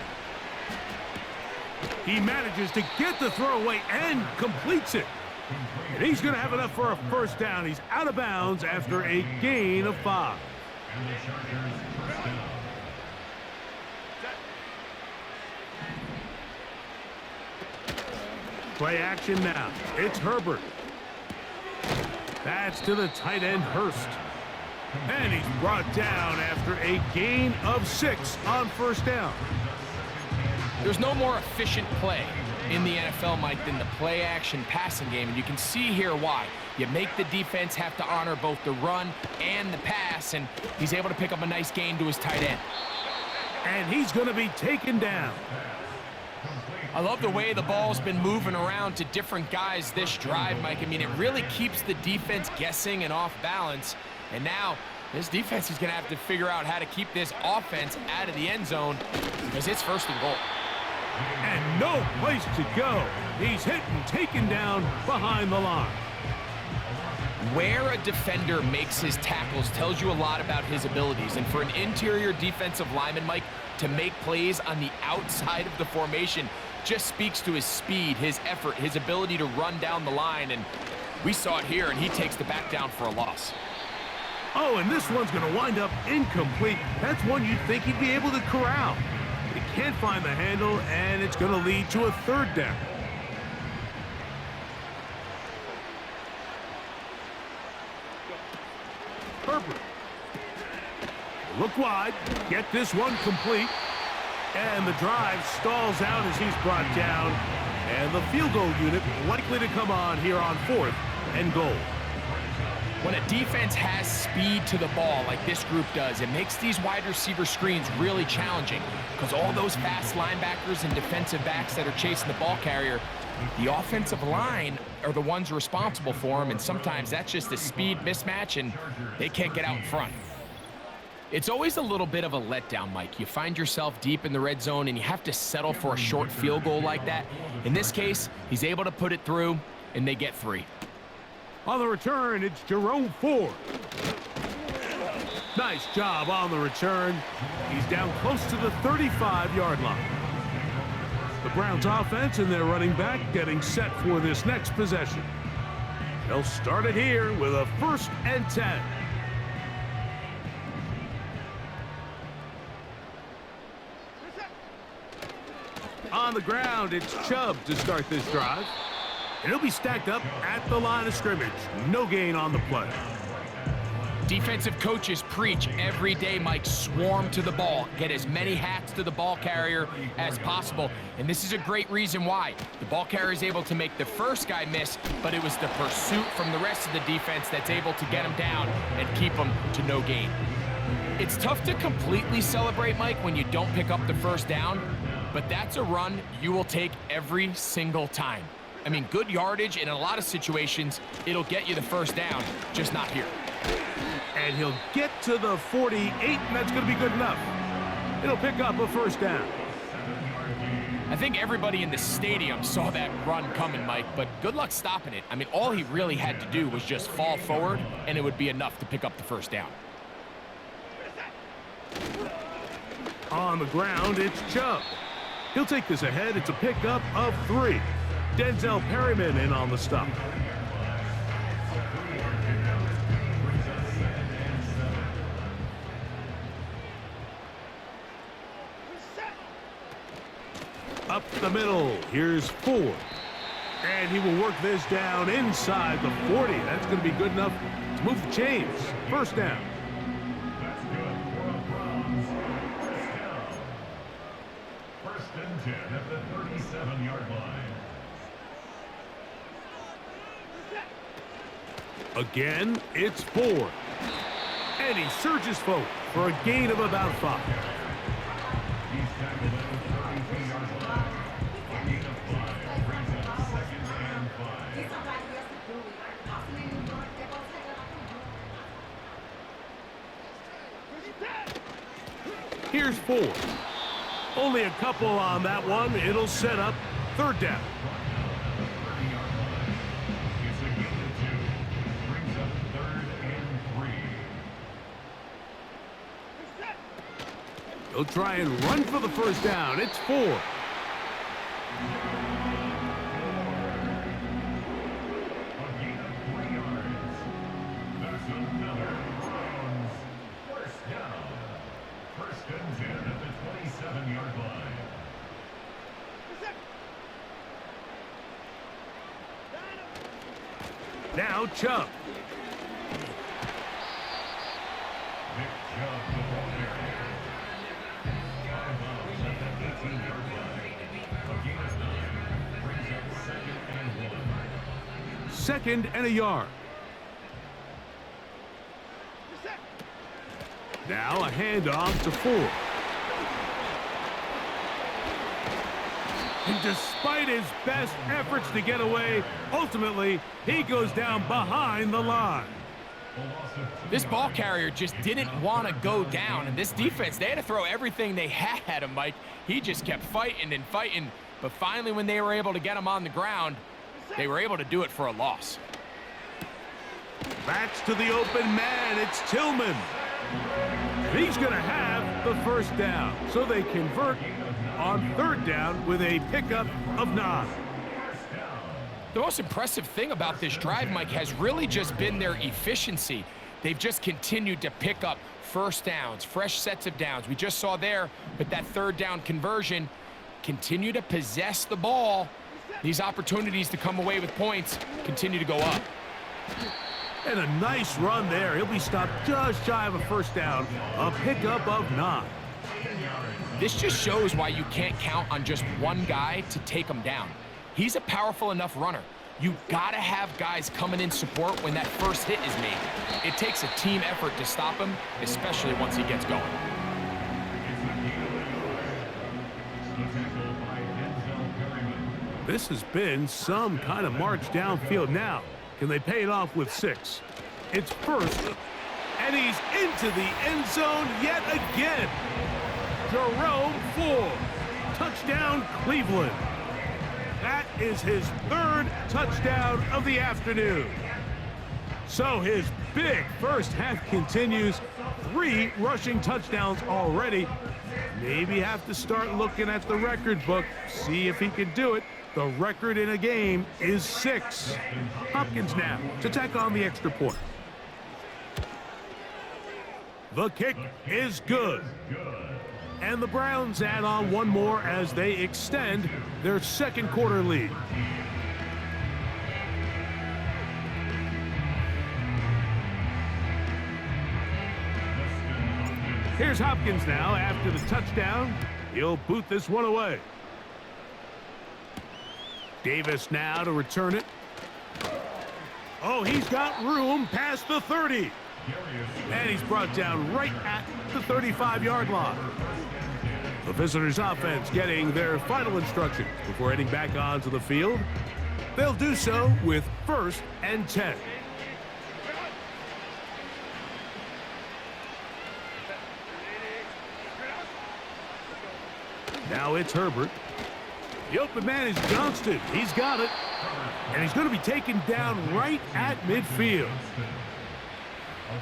He manages to get the throw away and completes it. And he's going to have enough for a first down. He's out of bounds after a gain of 5. Play action now. It's Herbert. That's to the tight end, Hurst. And he's brought down after a gain of 6 on first down. There's no more efficient play in the NFL, Mike, than the play-action passing game, and you can see here why. You make the defense have to honor both the run and the pass, and he's able to pick up a nice gain to his tight end. And he's going to be taken down. I love the way the ball's been moving around to different guys this drive, Mike. I mean, it really keeps the defense guessing and off balance, and now this defense is going to have to figure out how to keep this offense out of the end zone because it's 1st and goal. And no place to go. He's hit and taken down behind the line. Where a defender makes his tackles tells you a lot about his abilities. And for an interior defensive lineman, Mike, to make plays on the outside of the formation just speaks to his speed, his effort, his ability to run down the line. And we saw it here, and he takes the back down for a loss. Oh, and this one's going to wind up incomplete. That's one you'd think he'd be able to corral. He can't find the handle, and it's going to lead to a third down. Herbert. Look wide. Get this one complete. And the drive stalls out as he's brought down. And the field goal unit likely to come on here on 4th and goal. When a defense has speed to the ball like this group does, it makes these wide receiver screens really challenging because all those fast linebackers and defensive backs that are chasing the ball carrier, the offensive line are the ones responsible for them, and sometimes that's just a speed mismatch and they can't get out in front. It's always a little bit of a letdown, Mike. You find yourself deep in the red zone and you have to settle for a short field goal like that. In this case, he's able to put it through and they get 3. On the return, it's Jerome Ford. Nice job on the return. He's down close to the 35-yard line. The Browns offense and their running back getting set for this next possession. They'll start it here with a 1st and 10. On the ground, it's Chubb to start this drive. And he'll be stacked up at the line of scrimmage. No gain on the play. Defensive coaches preach every day, Mike, swarm to the ball. Get as many hats to the ball carrier as possible. And this is a great reason why. The ball carrier is able to make the first guy miss, but it was the pursuit from the rest of the defense that's able to get him down and keep him to no gain. It's tough to completely celebrate, Mike, when you don't pick up the first down, but that's a run you will take every single time. I mean, good yardage, and in a lot of situations, it'll get you the first down, just not here. And he'll get to the 48, and that's going to be good enough. It'll pick up a first down. I think everybody in the stadium saw that run coming, Mike, but good luck stopping it. I mean, all he really had to do was just fall forward, and it would be enough to pick up the first down. On the ground, it's Chubb. He'll take this ahead. It's a pickup of 3. Denzel Perryman in on the stop. Up the middle, here's Ford. And he will work this down inside the 40. That's going to be good enough to move the chains. First down. That's good for the Browns. First down. 1st and 10 at the 37-yard line. Again, it's Ford. And he surges forward for a gain of about 5. He's tackled at the 33-yard line. A gain of 5 brings up 2nd and 5. Here's Ford. Only a couple on that one. It'll set up 3rd down. It's a gain of 2. Brings up 3rd and 3. He'll try and run for the first down. It's 4. A gain of 3 yards. That's another Browns. 1st down. 1st and 10 at the 27-yard line. Now Chubb. Nick Chubb, the ball carrier. Out of bounds at the 18-yard line. A gain of 9. Brings up 2nd and 1. 2nd and a yard. Now a handoff to Ford. And despite his best efforts to get away, ultimately, he goes down behind the line. This ball carrier just didn't want to go down, and this defense, they had to throw everything they had at him, Mike. He just kept fighting and fighting, but finally when they were able to get him on the ground, they were able to do it for a loss. Backs to the open man, it's Tillman. He's going to have the first down, so they convert on 3rd down with a pickup of 9. The most impressive thing about this drive, Mike, has really just been their efficiency. they've just continued to pick up first downs, fresh sets of downs. We just saw there with that third down conversion, continue to possess the ball. These opportunities to come away with points continue to go up. And a nice run there. He'll be stopped just shy of a first down, a pickup of 9. This just shows why you can't count on just one guy to take him down. He's a powerful enough runner. You gotta have guys coming in support when that first hit is made. It takes a team effort to stop him, especially once he gets going. This has been some kind of march downfield. Now, can they pay it off with 6? It's first, and he's into the end zone yet again. Jerome Ford, touchdown Cleveland. That is his 3rd touchdown of the afternoon. So his big first half continues. 3 rushing touchdowns already. Maybe have to start looking at the record book, see if he can do it. The record in a game is 6. Hopkins now to tack on the extra point. The kick is good. And the Browns add on one more as they extend their second quarter lead. Here's Hopkins now after the touchdown. He'll boot this one away. Davis now to return it. Oh, he's got room past the 30. And he's brought down right at the 35-yard line. The visitors' offense getting their final instructions before heading back onto the field. They'll do so with 1st and 10. Now it's Herbert. The open man is Johnston. He's got it. And he's going to be taken down right at midfield.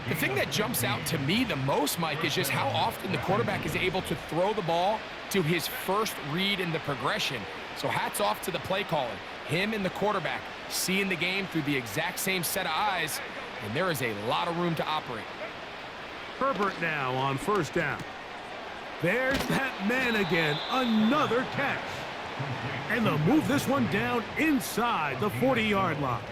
The thing that jumps out to me the most, Mike, is just how often the quarterback is able to throw the ball to his first read in the progression. So hats off to the play caller. Him and the quarterback seeing the game through the exact same set of eyes, and there is a lot of room to operate. Herbert now on 1st down. There's that man again, another catch. And they'll move this one down inside the 40-yard line.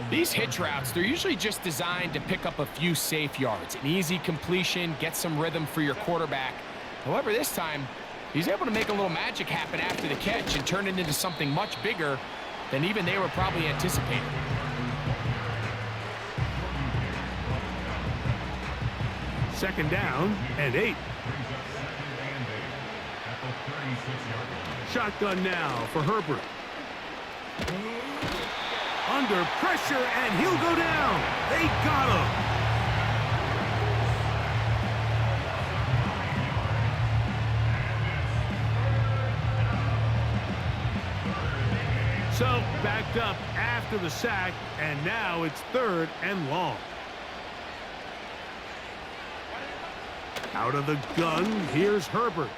These hitch routes, they're usually just designed to pick up a few safe yards. An easy completion, get some rhythm for your quarterback. However, this time, he's able to make a little magic happen after the catch and turn it into something much bigger than even they were probably anticipating. Second down and 8. Shotgun now for Herbert. Under pressure, and he'll go down. They got him. So, backed up after the sack, and now it's 3rd and long. Out of the gun, here's Herbert.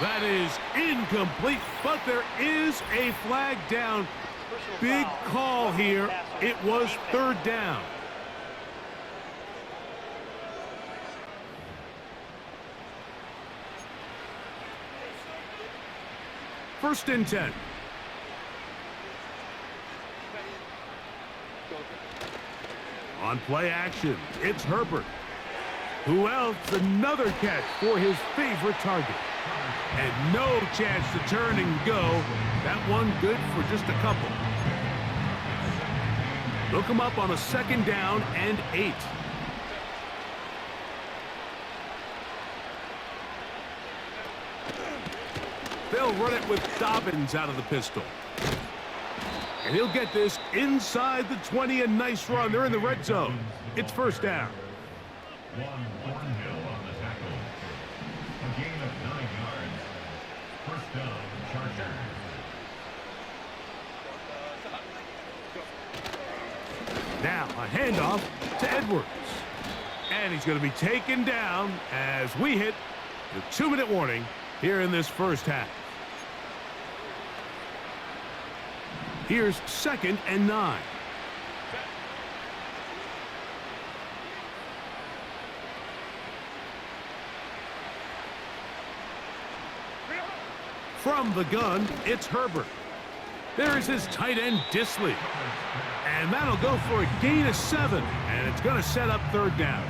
That is incomplete, but there is a flag down. Big call here. It was 3rd down. First and 10. On play action, it's Herbert. Who else? Another catch for his favorite target. And no chance to turn and go. That one good for just a couple. Look him up on a 2nd down and 8. They'll run it with Dobbins out of the pistol. And he'll get this inside the 20. A nice run. They're in the red zone. It's 1st down. Thornhill on the tackle. A gain of 9 yards. 1st down, Chargers. Now a handoff to Edwards. And he's going to be taken down as we hit the 2-minute warning here in this first half. Here's 2nd and 9. From the gun, it's Herbert. There is his tight end, Disley. And that'll go for a gain of 7, and it's going to set up third down.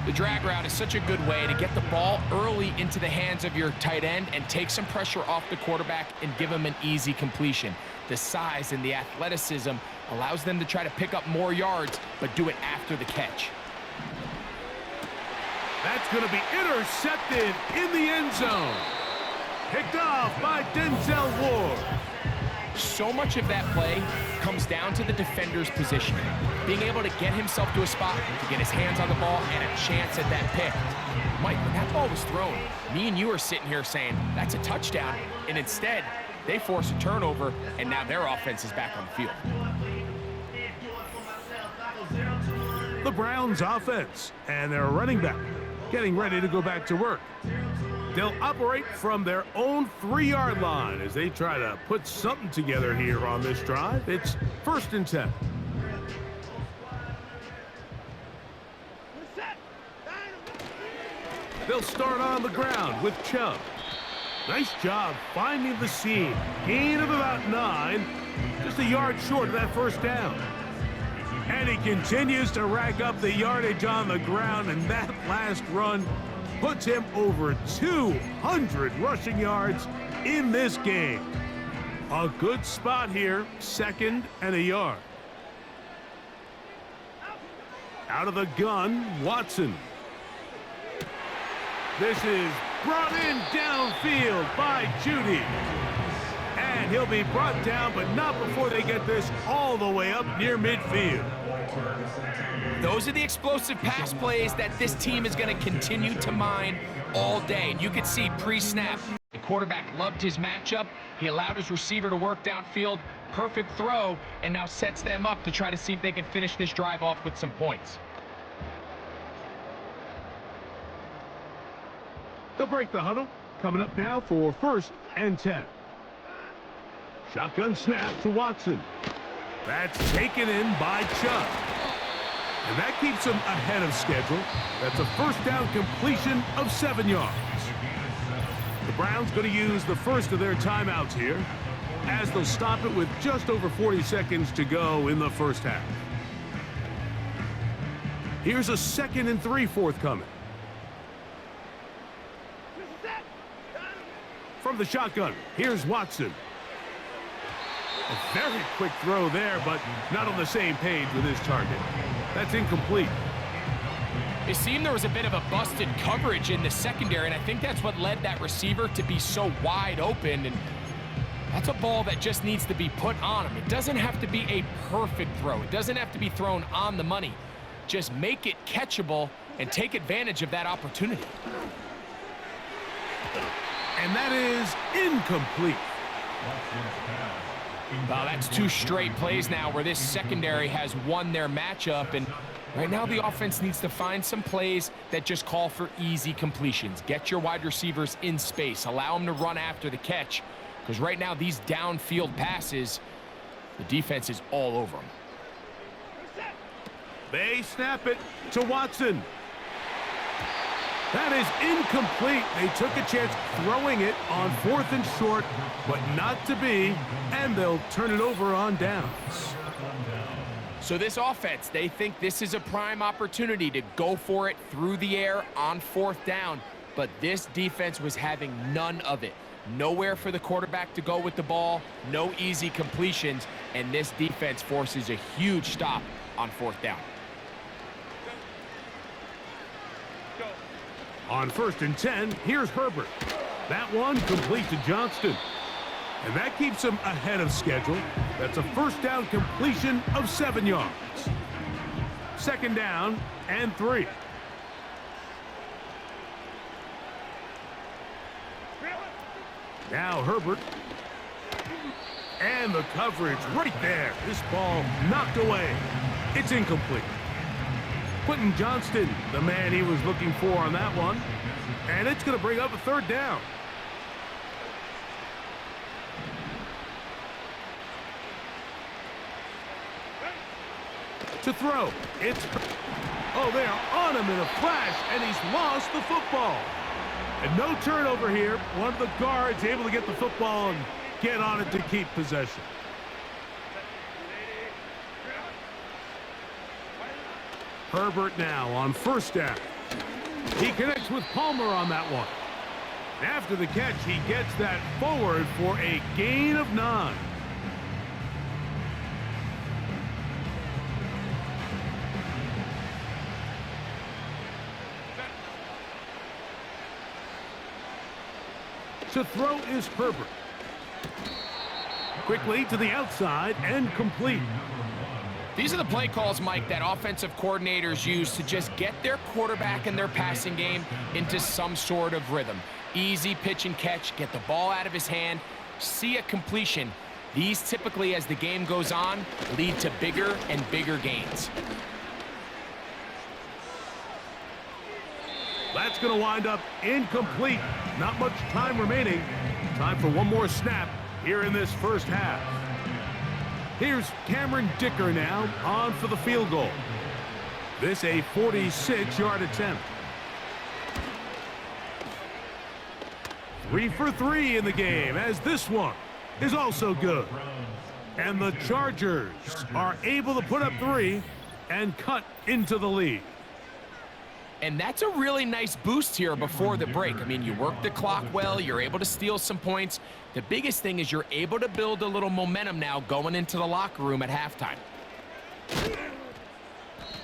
The drag route is such a good way to get the ball early into the hands of your tight end and take some pressure off the quarterback and give him an easy completion. The size and the athleticism allows them to try to pick up more yards, but do it after the catch. That's going to be intercepted in the end zone. Picked off by Denzel Ward. So much of that play comes down to the defender's positioning. Being able to get himself to a spot, to get his hands on the ball, and a chance at that pick. Mike, when that ball was thrown, me and you are sitting here saying, that's a touchdown, and instead, they force a turnover, and now their offense is back on the field. The Browns offense and their running back getting ready to go back to work. They'll operate from their own 3-yard line as they try to put something together here on this drive. It's 1st and 10. They'll start on the ground with Chubb. Nice job finding the seam. Gain of about 9, just a yard short of that first down. And he continues to rack up the yardage on the ground, and that last run puts him over 200 rushing yards in this game. A good spot here, 2nd and a yard. Out of the gun, Watson. This is brought in downfield by Judy. And he'll be brought down, but not before they get this all the way up near midfield. Those are the explosive pass plays that this team is going to continue to mine all day. And you could see pre-snap, the quarterback loved his matchup. He allowed his receiver to work downfield. Perfect throw, and now sets them up to try to see if they can finish this drive off with some points. They'll break the huddle. Coming up now for 1st and 10. Shotgun snap to Watson. That's taken in by Chubb. And that keeps him ahead of schedule. That's a 1st down completion of 7 yards. The Browns going to use the first of their timeouts here, as they'll stop it with just over 40 seconds to go in the first half. Here's a 2nd and 3 forthcoming. From the shotgun, here's Watson. A very quick throw there, but not on the same page with his target. That's incomplete. It seemed there was a bit of a busted coverage in the secondary, and I think that's what led that receiver to be so wide open. And that's a ball that just needs to be put on him. It doesn't have to be a perfect throw. It doesn't have to be thrown on the money. Just make it catchable and take advantage of that opportunity. And that is incomplete. Well, that's 2 straight plays now where this secondary has won their matchup, and right now the offense needs to find some plays that just call for easy completions. Get your wide receivers in space. Allow them to run after the catch, because right now these downfield passes, the defense is all over them. They snap it to Watson. That is incomplete. They took a chance throwing it on 4th and short, but not to be, and they'll turn it over on downs. So this offense, they think this is a prime opportunity to go for it through the air on 4th down, but this defense was having none of it. Nowhere for the quarterback to go with the ball, no easy completions, and this defense forces a huge stop on 4th down. On 1st and 10, here's Herbert. That one complete to Johnston. And that keeps him ahead of schedule. That's a 1st down completion of 7 yards. 2nd down and 3. Now Herbert. And the coverage right there. This ball knocked away. It's incomplete. Quentin Johnston, the man he was looking for on that one. And it's going to bring up a 3rd down. To throw. It's... Oh, they are on him in a flash, and he's lost the football. And no turnover here. One of the guards able to get the football and get on it to keep possession. Herbert now on first down. He connects with Palmer on that one. And after the catch, he gets that forward for a gain of 9. To throw is Herbert. Quickly to the outside and complete. These are the play calls, Mike, that offensive coordinators use to just get their quarterback and their passing game into some sort of rhythm. Easy pitch and catch, get the ball out of his hand, see a completion. These typically, as the game goes on, lead to bigger and bigger gains. That's going to wind up incomplete. Not much time remaining. Time for one more snap here in this first half. Here's Cameron Dicker now on for the field goal. This a 46-yard attempt. 3 for 3 in the game, as this one is also good. And the Chargers are able to put up 3 and cut into the lead. And that's a really nice boost here before the break. I mean, you work the clock well, you're able to steal some points. The biggest thing is you're able to build a little momentum now going into the locker room at halftime.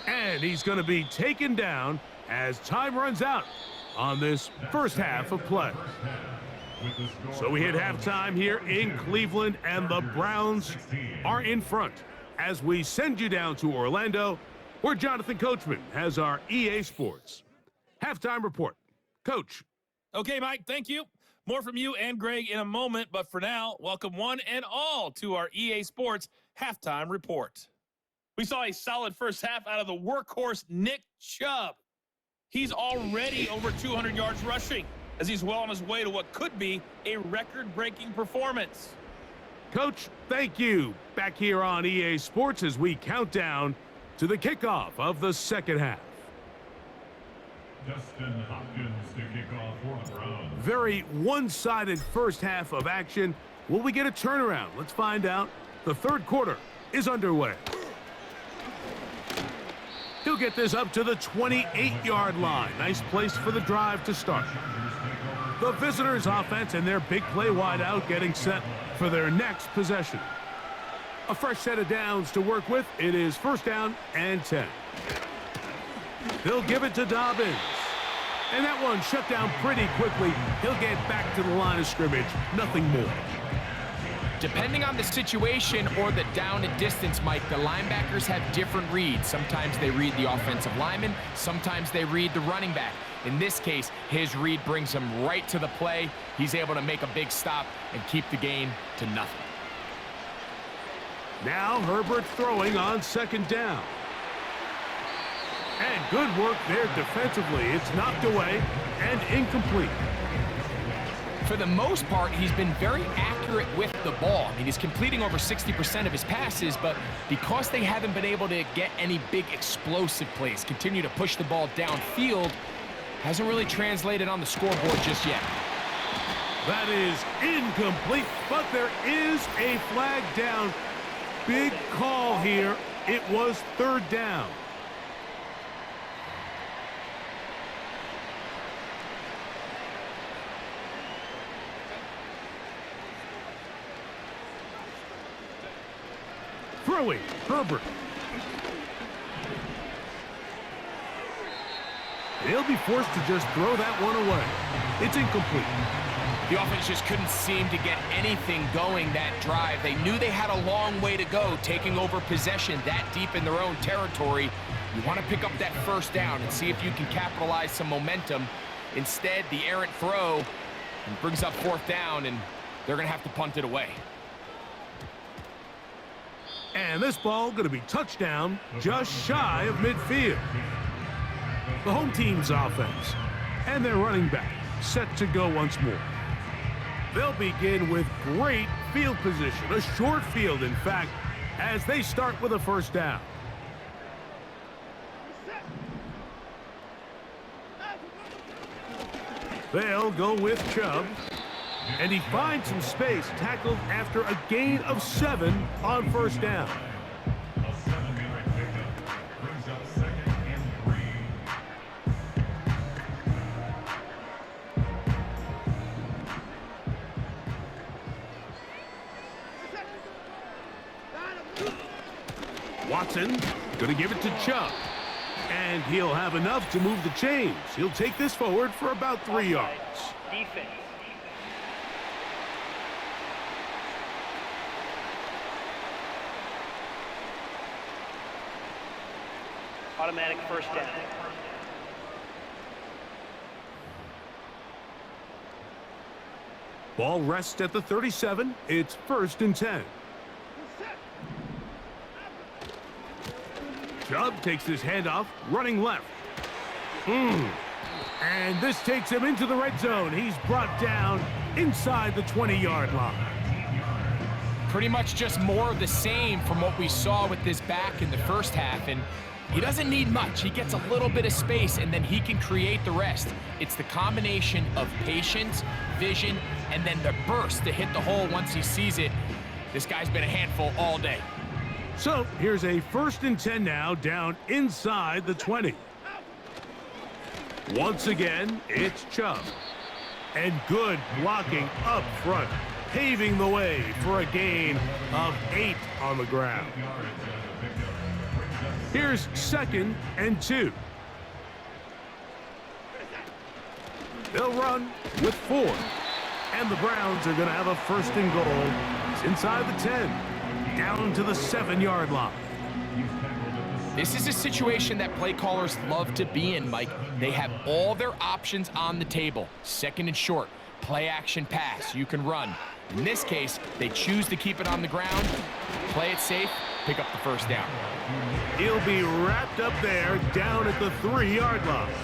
And he's going to be taken down as time runs out on this first half of play. So we hit halftime here in Cleveland, and the Browns are in front as we send you down to Orlando, where Jonathan Coachman has our EA Sports halftime report. Coach. Okay, Mike, thank you. More from you and Greg in a moment, but for now, welcome one and all to our EA Sports halftime report. We saw a solid first half out of the workhorse Nick Chubb. He's already over 200 yards rushing as he's well on his way to what could be a record-breaking performance. Coach, thank you. Back here on EA Sports as we count down to the kickoff of the second half. Justin Hopkins to kick off for the Browns. Very one-sided first half of action. Will we get a turnaround? Let's find out. The third quarter is underway. He'll get this up to the 28-yard line. Nice place for the drive to start. The visitors' offense and their big play wideout getting set for their next possession. A fresh set of downs to work with. It is first down and 10. They'll give it to Dobbins. And that one shut down pretty quickly. He'll get back to the line of scrimmage. Nothing more. Depending on the situation or the down and distance, Mike, the linebackers have different reads. Sometimes they read the offensive lineman. Sometimes they read the running back. In this case, his read brings him right to the play. He's able to make a big stop and keep the gain to nothing. Now Herbert throwing on second down. And good work there defensively. It's knocked away and incomplete. For the most part, he's been very accurate with the ball. I mean, he's completing over 60% of his passes, but because they haven't been able to get any big explosive plays, continue to push the ball downfield, hasn't really translated on the scoreboard just yet. That is incomplete, but there is a flag down. Big call here. It was third down. Throwing, Herbert. He'll be forced to just throw that one away. It's incomplete. The offense just couldn't seem to get anything going that drive. They knew they had a long way to go, taking over possession that deep in their own territory. You want to pick up that first down and see if you can capitalize some momentum. Instead, the errant throw brings up fourth down, and they're going to have to punt it away. And this ball going to be touchdown just shy of midfield. The home team's offense and their running back set to go once more. They'll begin with great field position, a short field, in fact, as they start with a first down. They'll go with Chubb. And he finds some space, tackled after a gain of 7 on first down. A 7-yard pickup brings up 2nd and 3. Watson going to give it to Chubb. And he'll have enough to move the chains. He'll take this forward for about 3 yards. Defense. Automatic first down. Ball rests at the 37. It's 1st and 10. Chubb takes his handoff, running left. And this takes him into the red zone. He's brought down inside the 20-yard line. Pretty much just more of the same from what we saw with this back in the first half. And he doesn't need much. He gets a little bit of space, and then he can create the rest. It's the combination of patience, vision, and then the burst to hit the hole once he sees it. This guy's been a handful all day. So here's a 1st and 10 now, down inside the 20. Once again, it's Chubb. And good blocking up front, paving the way for a gain of 8 on the ground. Here's 2nd and 2. They'll run with 4. And the Browns are going to have a 1st and goal. It's inside the 10, down to the 7-yard line. This is a situation that play callers love to be in, Mike. They have all their options on the table. 2nd and short, play action pass, you can run. In this case, they choose to keep it on the ground, play it safe, pick up the 1st down. He'll be wrapped up there, down at the 3-yard line.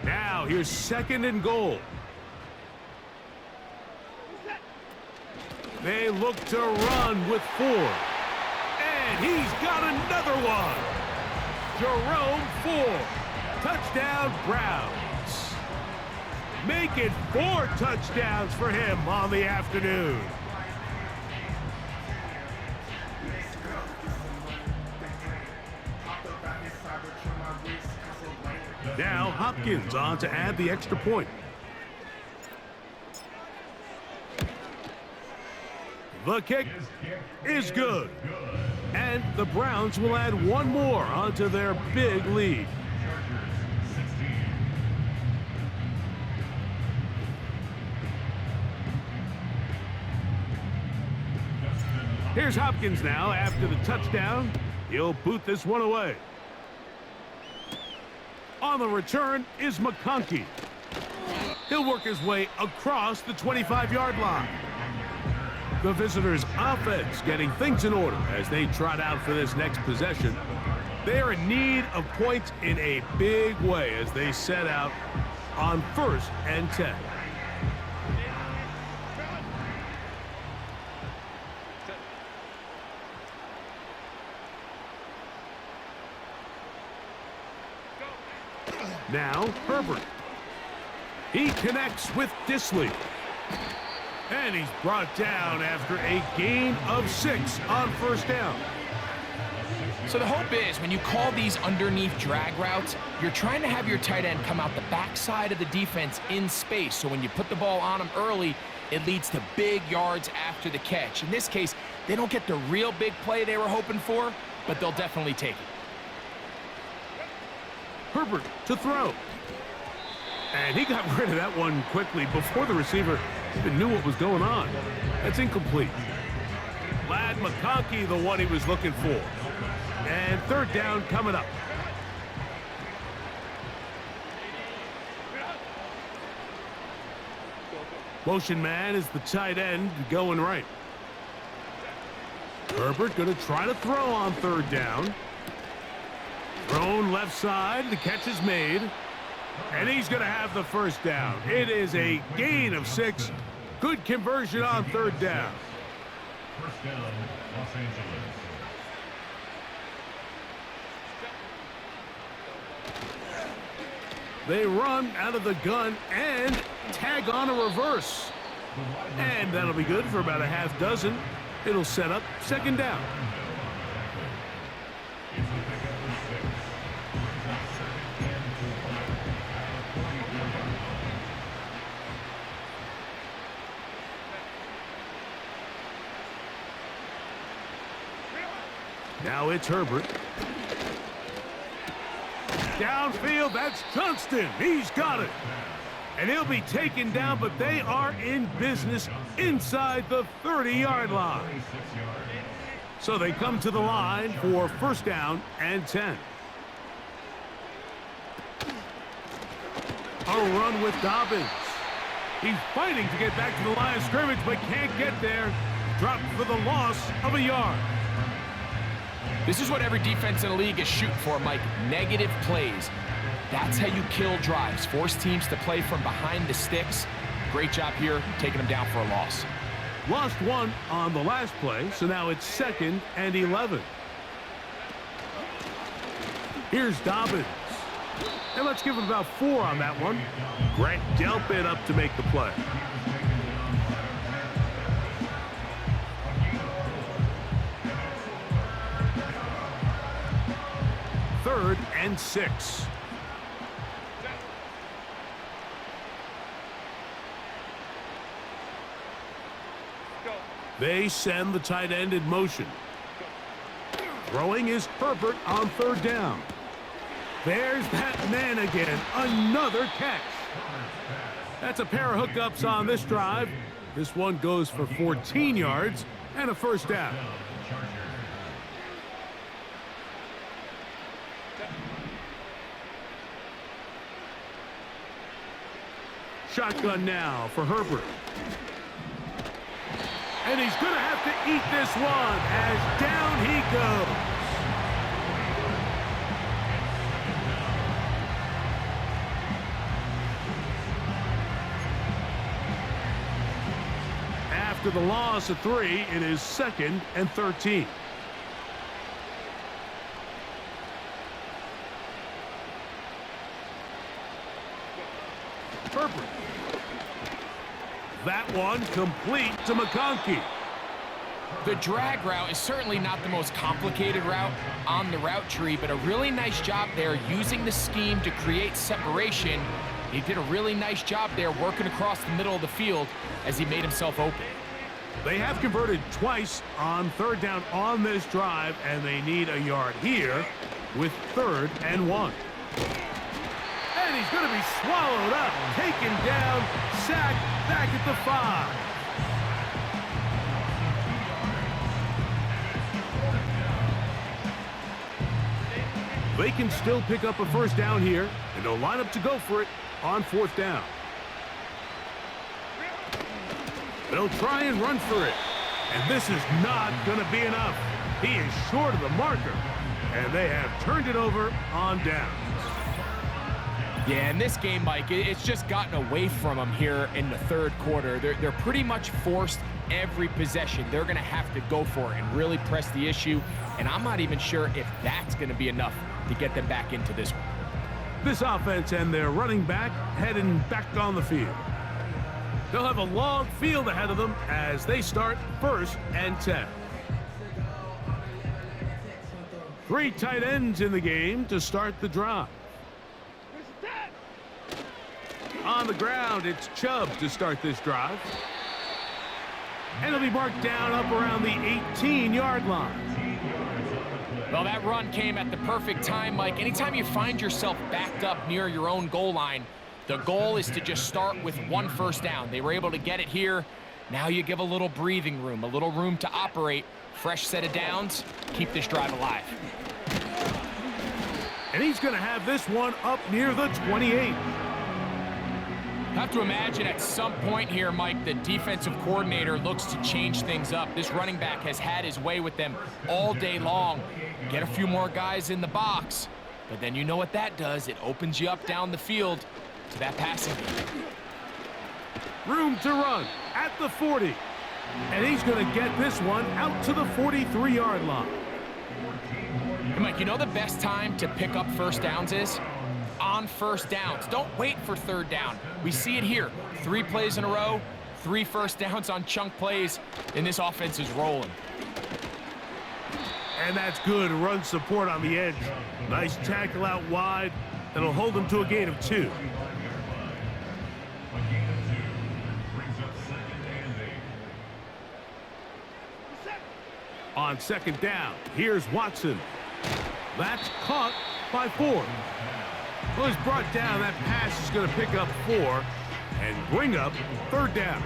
Now here's 2nd and goal. They look to run with 4. And he's got another one. Jerome Ford. Touchdown, Browns. Make it 4 touchdowns for him on the afternoon. Now Hopkins on to add the extra point. The kick is good. And the Browns will add 1 more onto their big lead. Here's Hopkins now after the touchdown. He'll boot this one away. On the return is McConkey. He'll work his way across the 25-yard line. The visitors' offense getting things in order as they trot out for this next possession. They are in need of points in a big way as they set out on 1st and 10. Now Herbert. He connects with Disley. And he's brought down after a gain of 6 on 1st down. So the hope is when you call these underneath drag routes, you're trying to have your tight end come out the backside of the defense in space. So when you put the ball on him early, it leads to big yards after the catch. In this case, they don't get the real big play they were hoping for, but they'll definitely take it. Herbert to throw. And he got rid of that one quickly before the receiver even knew what was going on. That's incomplete. Lad McConkey, the one he was looking for. And 3rd down coming up. Motion man is the tight end going right. Herbert going to try to throw on 3rd down. Thrown left side, the catch is made. And he's going to have the 1st down. It is a gain of 6. Good conversion on 3rd down. 1st down, Los Angeles. They run out of the gun and tag on a reverse. And that'll be good for about a half dozen. It'll set up second down. Now it's Herbert. Downfield, that's Johnston. He's got it. And he'll be taken down, but they are in business inside the 30-yard line. So they come to the line for first down and 10. A run with Dobbins. He's fighting to get back to the line of scrimmage, but can't get there. Dropped for the loss of a yard. This is what every defense in the league is shooting for, Mike. Negative plays. That's how you kill drives. Force teams to play from behind the sticks. Great job here, taking them down for a loss. Lost one on the last play, so now it's 2nd and 11. Here's Dobbins. And let's give him about 4 on that one. Grant Delpit up to make the play. Third and 6. They send the tight end in motion. Throwing is Herbert on third down. There's that man again. Another catch. That's a pair of hookups on this drive. This one goes for 14 yards and a first down. Shotgun now for Herbert. And he's going to have to eat this one as down he goes. After the loss of 3, it is 2nd and 13. Herbert. That one complete to McConkey. The drag route is certainly not the most complicated route on the route tree, but a really nice job there using the scheme to create separation. He did a really nice job there working across the middle of the field as he made himself open. They have converted twice on third down on this drive, and they need a yard here with 3rd and 1. And he's going to be swallowed up, taken down, sacked back at the 5. They can still pick up a first down here, and they'll line up to go for it on 4th down. They'll try and run for it, and this is not going to be enough. He is short of the marker, and they have turned it over on downs. Yeah, in this game, Mike, it's just gotten away from them here in the 3rd quarter. They're pretty much forced every possession. They're going to have to go for it and really press the issue, and I'm not even sure if that's going to be enough to get them back into this one. This offense and their running back heading back on the field. They'll have a long field ahead of them as they start 1st and 10. 3 tight ends in the game to start the drive. On the ground, it's Chubb to start this drive. And it'll be marked down up around the 18-yard line. Well, that run came at the perfect time, Mike. Anytime you find yourself backed up near your own goal line, the goal is to just start with 1 first down. They were able to get it here. Now you give a little breathing room, a little room to operate. Fresh set of downs, keep this drive alive. And he's going to have this one up near the 28. Have to imagine at some point here, Mike, the defensive coordinator looks to change things up. This running back has had his way with them all day long. Get a few more guys in the box, but then you know what that does. It opens you up down the field to that passing game. Room to run at the 40. And he's going to get this one out to the 43-yard line. Hey, Mike, you know the best time to pick up first downs is? on first downs. Don't wait for third down. We see it here. 3 plays in a row, 3 first downs on chunk plays, and this offense is rolling. And that's good run support on the edge. Nice tackle out wide. That'll hold them to a gain of 2. On second down, here's Watson. That's caught by 4. Well, he's brought down. That pass is going to pick up 4 and bring up third down.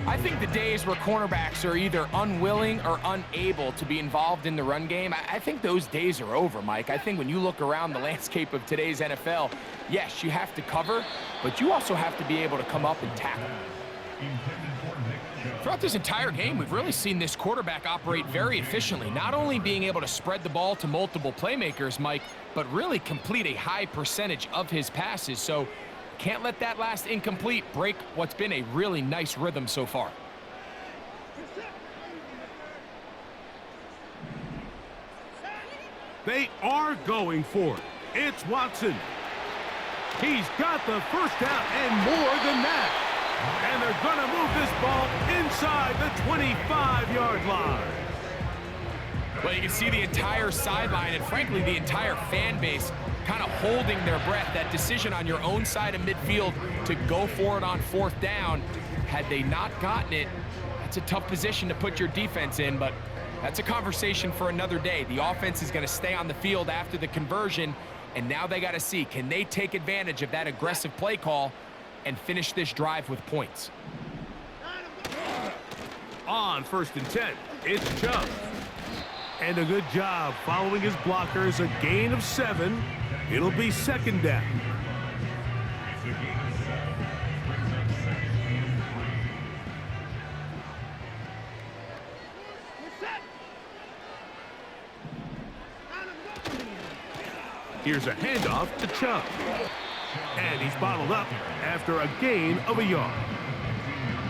I think the days where cornerbacks are either unwilling or unable to be involved in the run game, I think those days are over, Mike. I think when you look around the landscape of today's NFL, yes, you have to cover, but you also have to be able to come up and tackle. Throughout this entire game, we've really seen this quarterback operate very efficiently, not only being able to spread the ball to multiple playmakers, Mike, but really complete a high percentage of his passes. So can't let that last incomplete break what's been a really nice rhythm so far. They are going for it. It's Watson. He's got the first down and more than that. And they're going to move this ball inside the 25-yard line. Well, you can see the entire sideline and, frankly, the entire fan base kind of holding their breath. That decision on your own side of midfield to go for it on fourth down, had they not gotten it, that's a tough position to put your defense in, but that's a conversation for another day. The offense is going to stay on the field after the conversion, and now they got to see, can they take advantage of that aggressive play call and finish this drive with points? On first and 10, it's Chubb. And a good job following his blockers, a gain of 7. It'll be second down. Here's a handoff to Chubb. And he's bottled up after a gain of a yard.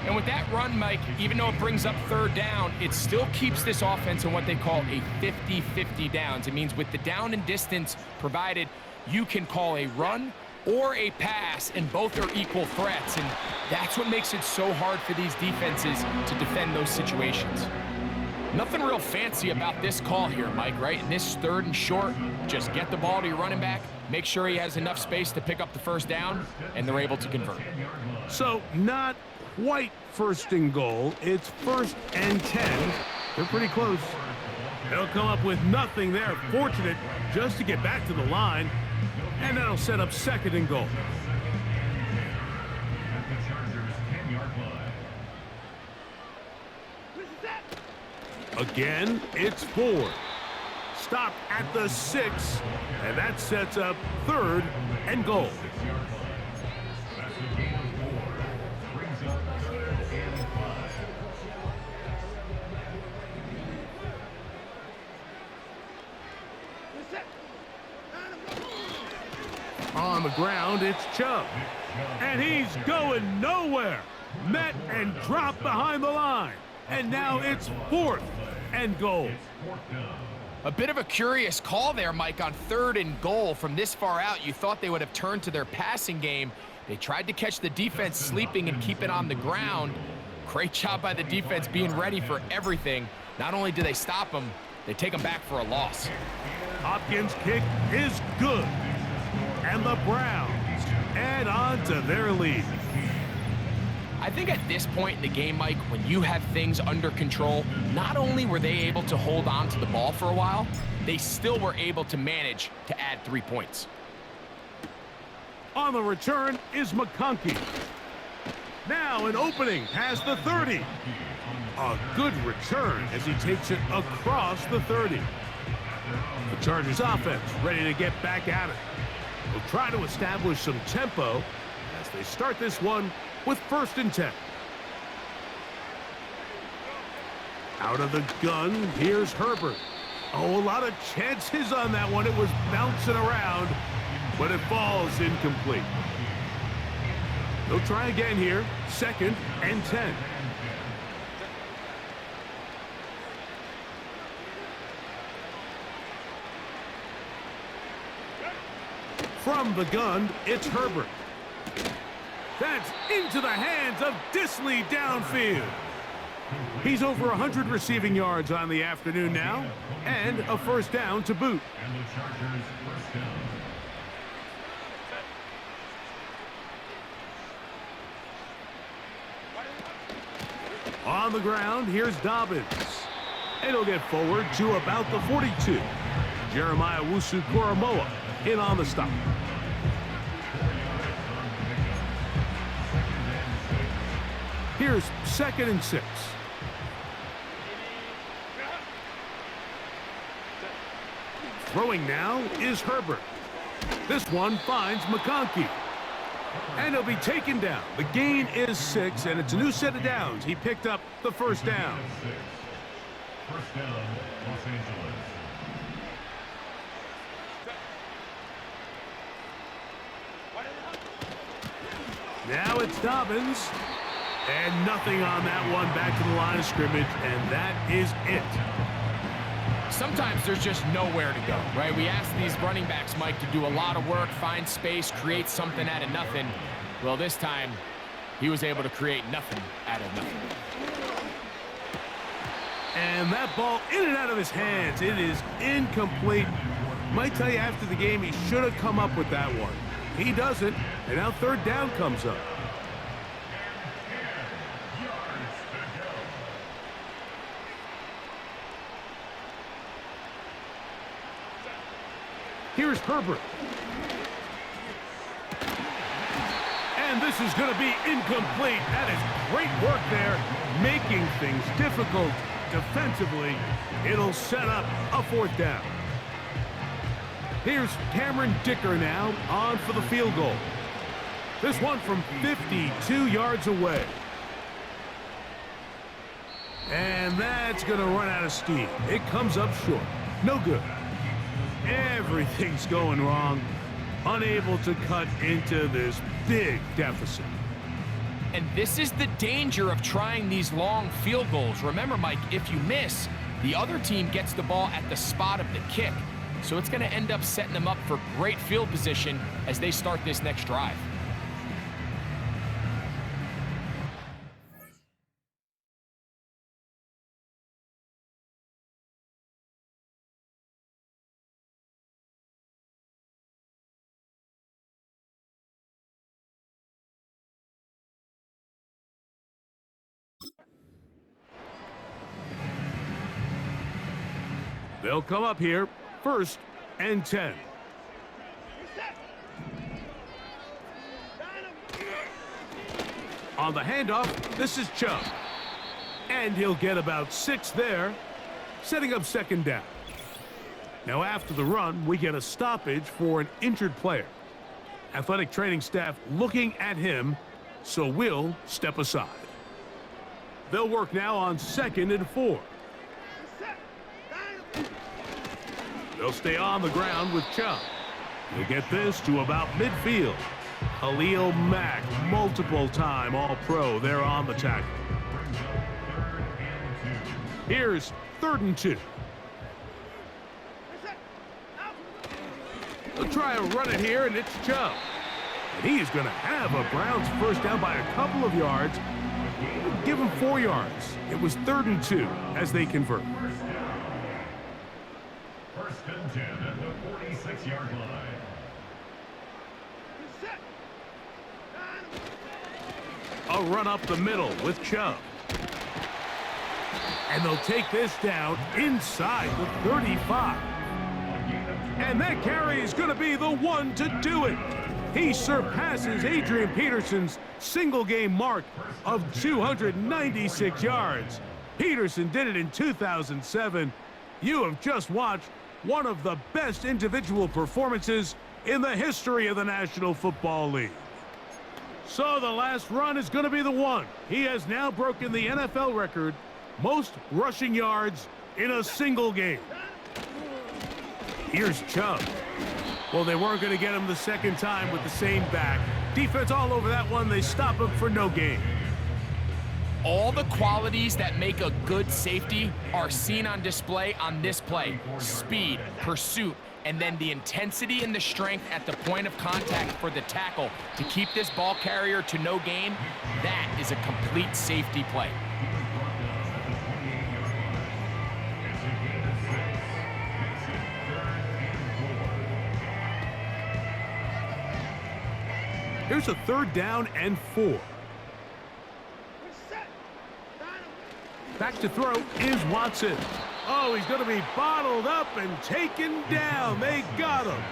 And with that run, Mike, even though it brings up third down, it still keeps this offense in what they call a 50-50 downs. It means with the down and distance provided, you can call a run or a pass, and both are equal threats. And that's what makes it so hard for these defenses to defend those situations. Nothing real fancy about this call here, Mike, right? In this third and short, just get the ball to your running back, make sure he has enough space to pick up the first down, and they're able to convert. So not quite first and goal. It's first and 10. They're pretty close. They'll come up with nothing there. Fortunate just to get back to the line. And that'll set up second and goal. Again, it's 4. Stop at the 6. And that sets up third and goal. On the ground, it's Chubb. And he's going nowhere. Met and dropped behind the line. And now it's fourth and goal. A bit of a curious call there, Mike, on third and goal. From this far out, you thought they would have turned to their passing game. They tried to catch the defense sleeping and keep it on the ground. Great job by the defense being ready for everything. Not only do they stop them, they take them back for a loss. Hopkins' kick is good. And the Browns add on to their lead. I think at this point in the game, Mike, when you have things under control, not only were they able to hold on to the ball for a while, they still were able to manage to add 3 points. On the return is McConkey. Now an opening past the 30. A good return as he takes it across the 30. The Chargers offense ready to get back at it. They'll try to establish some tempo as they start this one with first and 10. Out of the gun, here's Herbert. Oh, a lot of chances on that one. It was bouncing around, but it falls incomplete. They'll try again here, second and 10. From the gun, it's Herbert. That's into the hands of Disley downfield. He's over 100 receiving yards on the afternoon now, and a first down to boot. And the Chargers first down. On the ground, here's Dobbins. And he'll get forward to about the 42. Jeremiah Wusu-Koramoah in on the stop. Here's 2nd and 6. Throwing now is Herbert. This one finds McConkey. And he'll be taken down. The gain is 6, and it's a new set of downs. He picked up the first down. First down, Los Angeles. Now it's Dobbins. And nothing on that one, back to the line of scrimmage, and that is it. Sometimes there's just nowhere to go, right? We ask these running backs, Mike, to do a lot of work, find space, create something out of nothing. Well, this time, he was able to create nothing out of nothing. And that ball in and out of his hands. It is incomplete. Might tell you after the game he should have come up with that one. He doesn't, and now 3rd down comes up. Here's Herbert. And this is going to be incomplete. That is great work there, making things difficult defensively. It'll set up a 4th down. Here's Cameron Dicker now on for the field goal. This one from 52 yards away. And that's going to run out of steam. It comes up short. No good. Everything's going wrong. Unable to cut into this big deficit. And this is the danger of trying these long field goals. Remember, Mike, if you miss, the other team gets the ball at the spot of the kick. So it's going to end up setting them up for great field position as they start this next drive. They'll come up here, 1st and 10. On the handoff, this is Chubb. And he'll get about 6 there, setting up 2nd down. Now after the run, we get a stoppage for an injured player. Athletic training staff looking at him, so we'll step aside. They'll work now on 2nd and 4. They'll stay on the ground with Chubb. He'll get this to about midfield. Khalil Mack, multiple-time All-Pro, there on the tackle. Here's 3rd and 2. They'll try to run it here, and it's Chubb. And he's going to have a Browns first down by a couple of yards. Give him 4 yards. It was 3rd and 2 as they convert. First and 10 at the 46-yard line. A run up the middle with Chubb. And they'll take this down inside the 35. And that carry is going to be the one to do it. He surpasses Adrian Peterson's single-game mark of 296 yards. Peterson did it in 2007. You have just watched one of the best individual performances in the history of the National Football League. So the last run is going to be the one. He has now broken the NFL record, most rushing yards in a single game. Here's Chubb. Well, they weren't going to get him the second time with the same back. Defense all over that one. They stop him for no gain. All the qualities that make a good safety are seen on display on this play. Speed, pursuit, and then the intensity and the strength at the point of contact for the tackle to keep this ball carrier to no gain. That is a complete safety play. Here's a 3rd down and 4. Back to throw is Watson. Oh, he's going to be bottled up and taken down. They got him.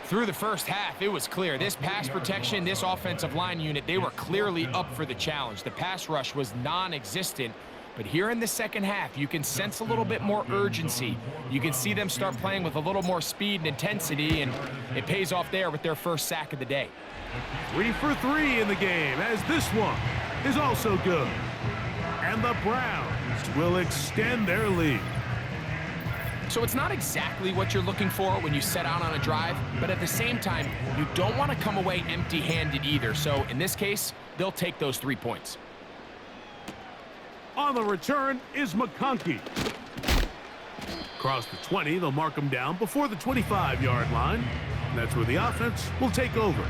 Through the first half, it was clear. This pass protection, this offensive line unit, they were clearly up for the challenge. The pass rush was non-existent. But here in the second half, you can sense a little bit more urgency. You can see them start playing with a little more speed and intensity, and it pays off there with their first sack of the day. 3 for 3 in the game, as this one is also good. And the Browns will extend their lead. So it's not exactly what you're looking for when you set out on a drive, but at the same time, you don't want to come away empty-handed either. So in this case, they'll take those 3 points. On the return is McConkey. Across the 20, they'll mark him down before the 25-yard line. And that's where the offense will take over.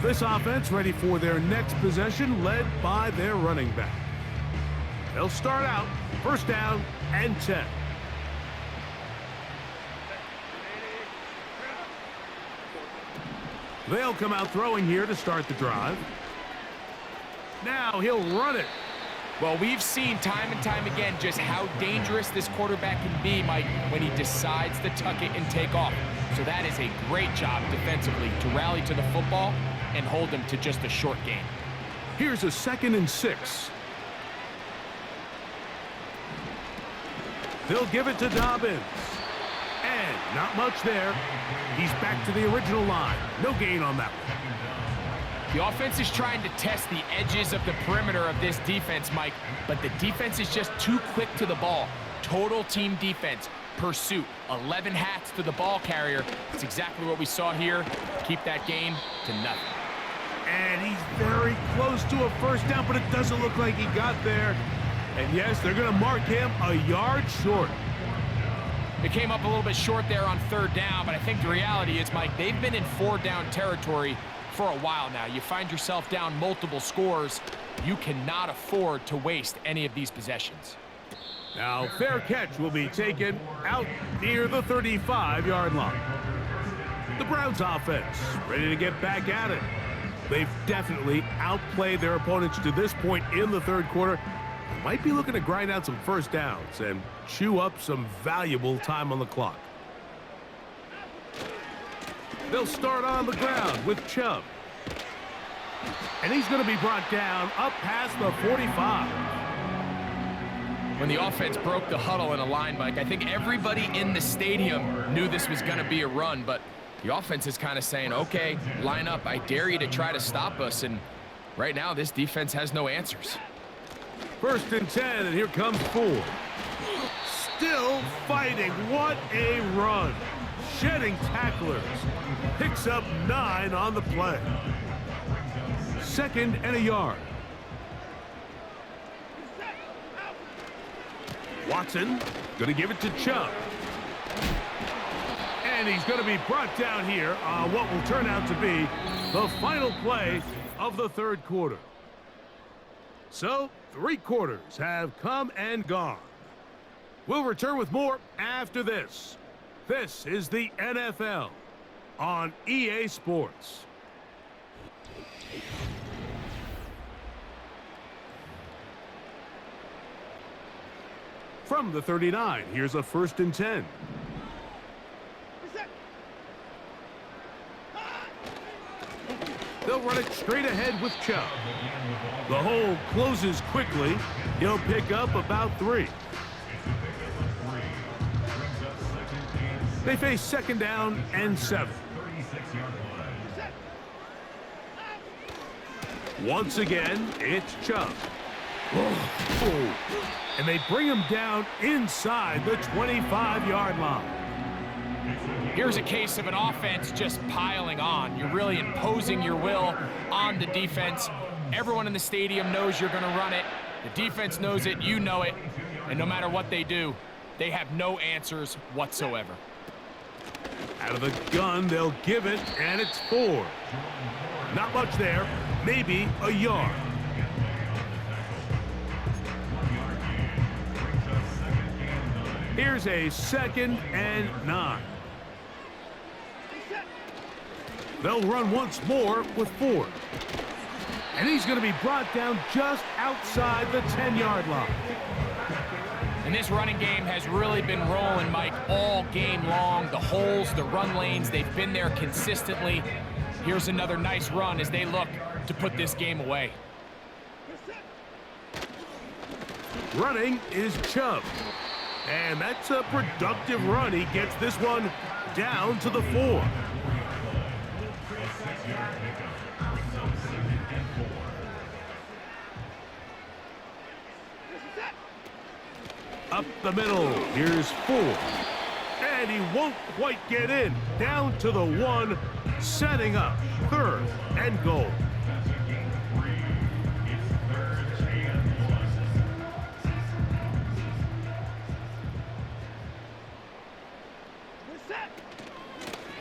This offense ready for their next possession, led by their running back. They'll start out 1st down and 10. They'll come out throwing here to start the drive. Now he'll run it. Well, we've seen time and time again just how dangerous this quarterback can be, Mike, when he decides to tuck it and take off. So that is a great job defensively to rally to the football and hold him to just a short gain. Here's a 2nd and 6. They'll give it to Dobbins. And not much there. He's back to the original line. No gain on that one. The offense is trying to test the edges of the perimeter of this defense, Mike, but the defense is just too quick to the ball. Total team defense, pursuit, 11 hats to the ball carrier. It's exactly what we saw here. Keep that game to nothing. And he's very close to a 1st down, but it doesn't look like he got there. And yes, they're going to mark him a yard short. It came up a little bit short there on 3rd down, but I think the reality is, Mike, they've been in 4-down territory for a while now. You find yourself down multiple scores. You cannot afford to waste any of these possessions. Now, fair catch will be taken out near the 35-yard line. The Browns offense ready to get back at it. They've definitely outplayed their opponents to this point in the 3rd quarter. They might be looking to grind out some 1st downs and chew up some valuable time on the clock. They'll start on the ground with Chubb. And he's going to be brought down up past the 45. When the offense broke the huddle in a line, Mike, I think everybody in the stadium knew this was going to be a run, but the offense is kind of saying, okay, line up. I dare you to try to stop us. And right now, this defense has no answers. 1st and 10, and here comes Ford. Still fighting. What a run. Shedding tacklers. Picks up 9 on the play. 2nd and a yard. Watson going to give it to Chubb. And he's going to be brought down here on what will turn out to be the final play of the 3rd quarter. So, 3 quarters have come and gone. We'll return with more after this. This is the NFL on EA Sports. From the 39, here's a 1st and 10. They'll run it straight ahead with Chubb. The hole closes quickly. He'll pick up about 3. They face 2nd down and 7. Once again, it's Chubb. Oh. And they bring him down inside the 25-yard line. Here's a case of an offense just piling on. You're really imposing your will on the defense. Everyone in the stadium knows you're going to run it. The defense knows it, you know it. And no matter what they do, they have no answers whatsoever. Out of the gun, they'll give it, and it's 4. Not much there, maybe a yard. Here's a 2nd and 9. They'll run once more with 4. And he's going to be brought down just outside the 10-yard line. And this running game has really been rolling, Mike, all game long. The holes, the run lanes, they've been there consistently. Here's another nice run as they look to put this game away. Running is Chubb. And that's a productive run. He gets this one down to the 4. Up the middle, here's 4. And he won't quite get in. Down to the 1, setting up 3rd and goal.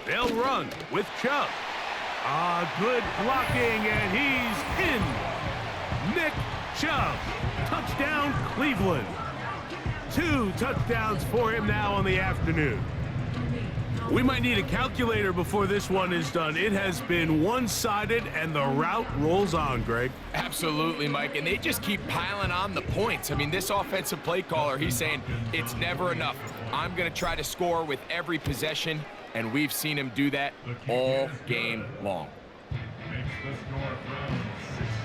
They'll run with Chubb. Good blocking, and he's in. Nick Chubb. Touchdown, Cleveland. 2 touchdowns for him now on the afternoon. We might need a calculator before this one is done. It has been one-sided, and the route rolls on, Greg. Absolutely, Mike, and they just keep piling on the points. I mean, this offensive play caller, he's saying it's never enough. I'm going to try to score with every possession, and we've seen him do that all game long. Makes the score from 62.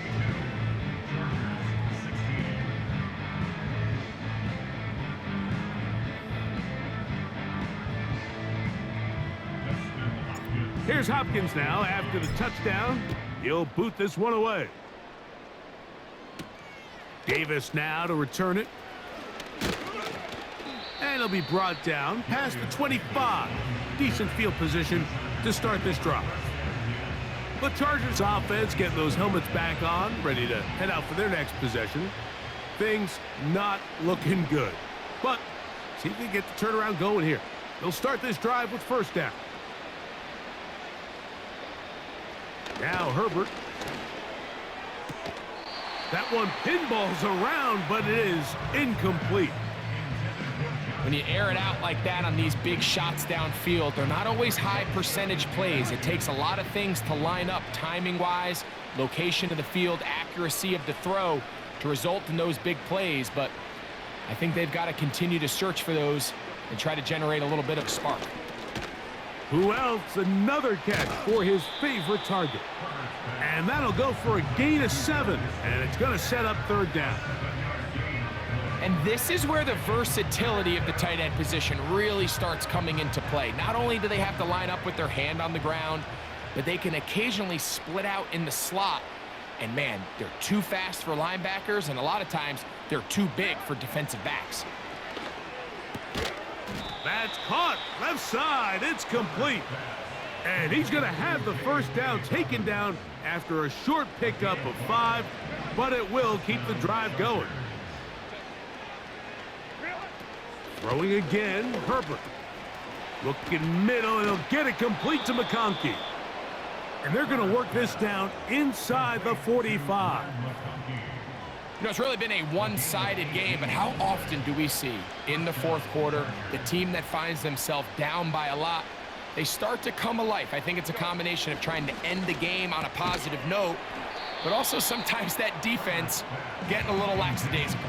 Here's Hopkins now after the touchdown. He'll boot this one away. Davis now to return it. And he'll be brought down past the 25. Decent field position to start this drive. The Chargers offense getting those helmets back on, ready to head out for their next possession. Things not looking good. But see if they get the turnaround going here. They'll start this drive with 1st down. Now Herbert. That one pinballs around, but it is incomplete. When you air it out like that on these big shots downfield, they're not always high percentage plays. It takes a lot of things to line up timing-wise, location of the field, accuracy of the throw to result in those big plays. But I think they've got to continue to search for those and try to generate a little bit of spark. Who else? Another catch for his favorite target. And that'll go for a gain of 7. And it's going to set up 3rd down. And this is where the versatility of the tight end position really starts coming into play. Not only do they have to line up with their hand on the ground, but they can occasionally split out in the slot. And man, they're too fast for linebackers, and a lot of times they're too big for defensive backs. That's caught. Left side. It's complete. And he's going to have the 1st down taken down after a short pickup of 5, but it will keep the drive going. Throwing again, Herbert. Looking middle, and he'll get it complete to McConkey. And they're going to work this down inside the 45. You know, it's really been a one-sided game, but how often do we see in the 4th quarter the team that finds themselves down by a lot, they start to come alive? I think it's a combination of trying to end the game on a positive note, but also sometimes that defense getting a little lackadaisical.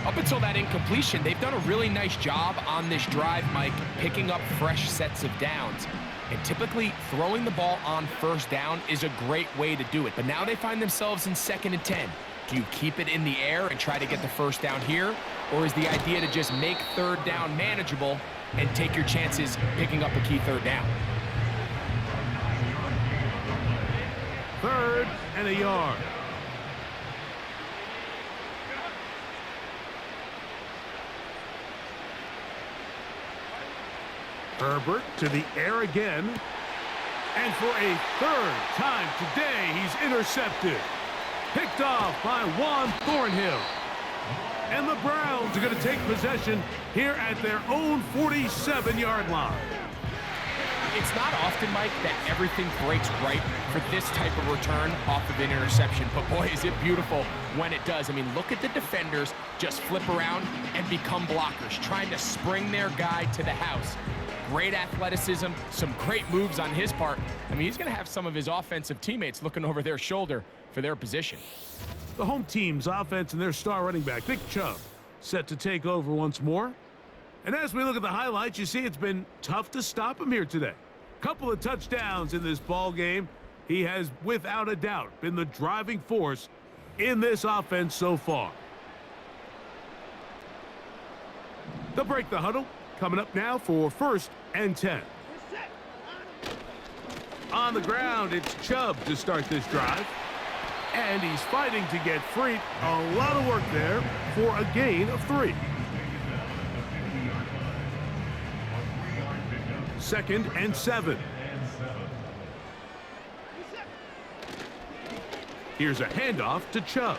Up until that incompletion, they've done a really nice job on this drive, Mike, picking up fresh sets of downs. And typically, throwing the ball on 1st down is a great way to do it. But now they find themselves in 2nd and 10. Do you keep it in the air and try to get the 1st down here? Or is the idea to just make 3rd down manageable and take your chances picking up a key 3rd down? 3rd and a yard. Herbert to the air again. And for a 3rd time today, he's intercepted. Picked off by Juan Thornhill. And the Browns are going to take possession here at their own 47-yard line. It's not often, Mike, that everything breaks right for this type of return off of an interception. But boy, is it beautiful when it does. I mean, look at the defenders just flip around and become blockers, trying to spring their guy to the house. Great athleticism, some great moves on his part. I mean, he's going to have some of his offensive teammates looking over their shoulder for their position. The home team's offense and their star running back, Nick Chubb, set to take over once more. And as we look at the highlights, you see it's been tough to stop him here today. Couple of touchdowns in this ball game. He has, without a doubt, been the driving force in this offense so far. They'll break the huddle. Coming up now for 1st and 10. On the ground, it's Chubb to start this drive. And he's fighting to get free. A lot of work there for a gain of 3. 2nd and 7. Here's a handoff to Chubb.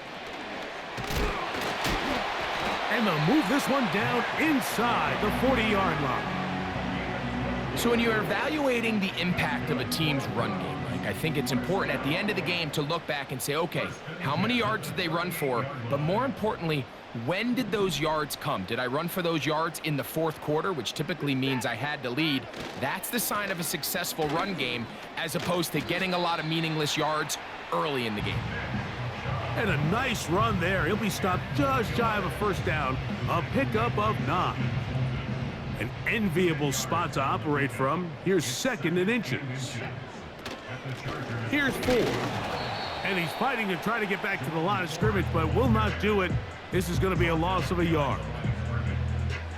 And they'll move this one down inside the 40-yard line. So when you're evaluating the impact of a team's run game, Mike, I think it's important at the end of the game to look back and say, okay, how many yards did they run for? But more importantly, when did those yards come? Did I run for those yards in the 4th quarter, which typically means I had to lead? That's the sign of a successful run game, as opposed to getting a lot of meaningless yards early in the game. And a nice run there. He'll be stopped just shy of a 1st down. A pickup of 9. An enviable spot to operate from. Here's 2nd and inches. Here's 4. And he's fighting to try to get back to the line of scrimmage, but will not do it. This is going to be a loss of a yard.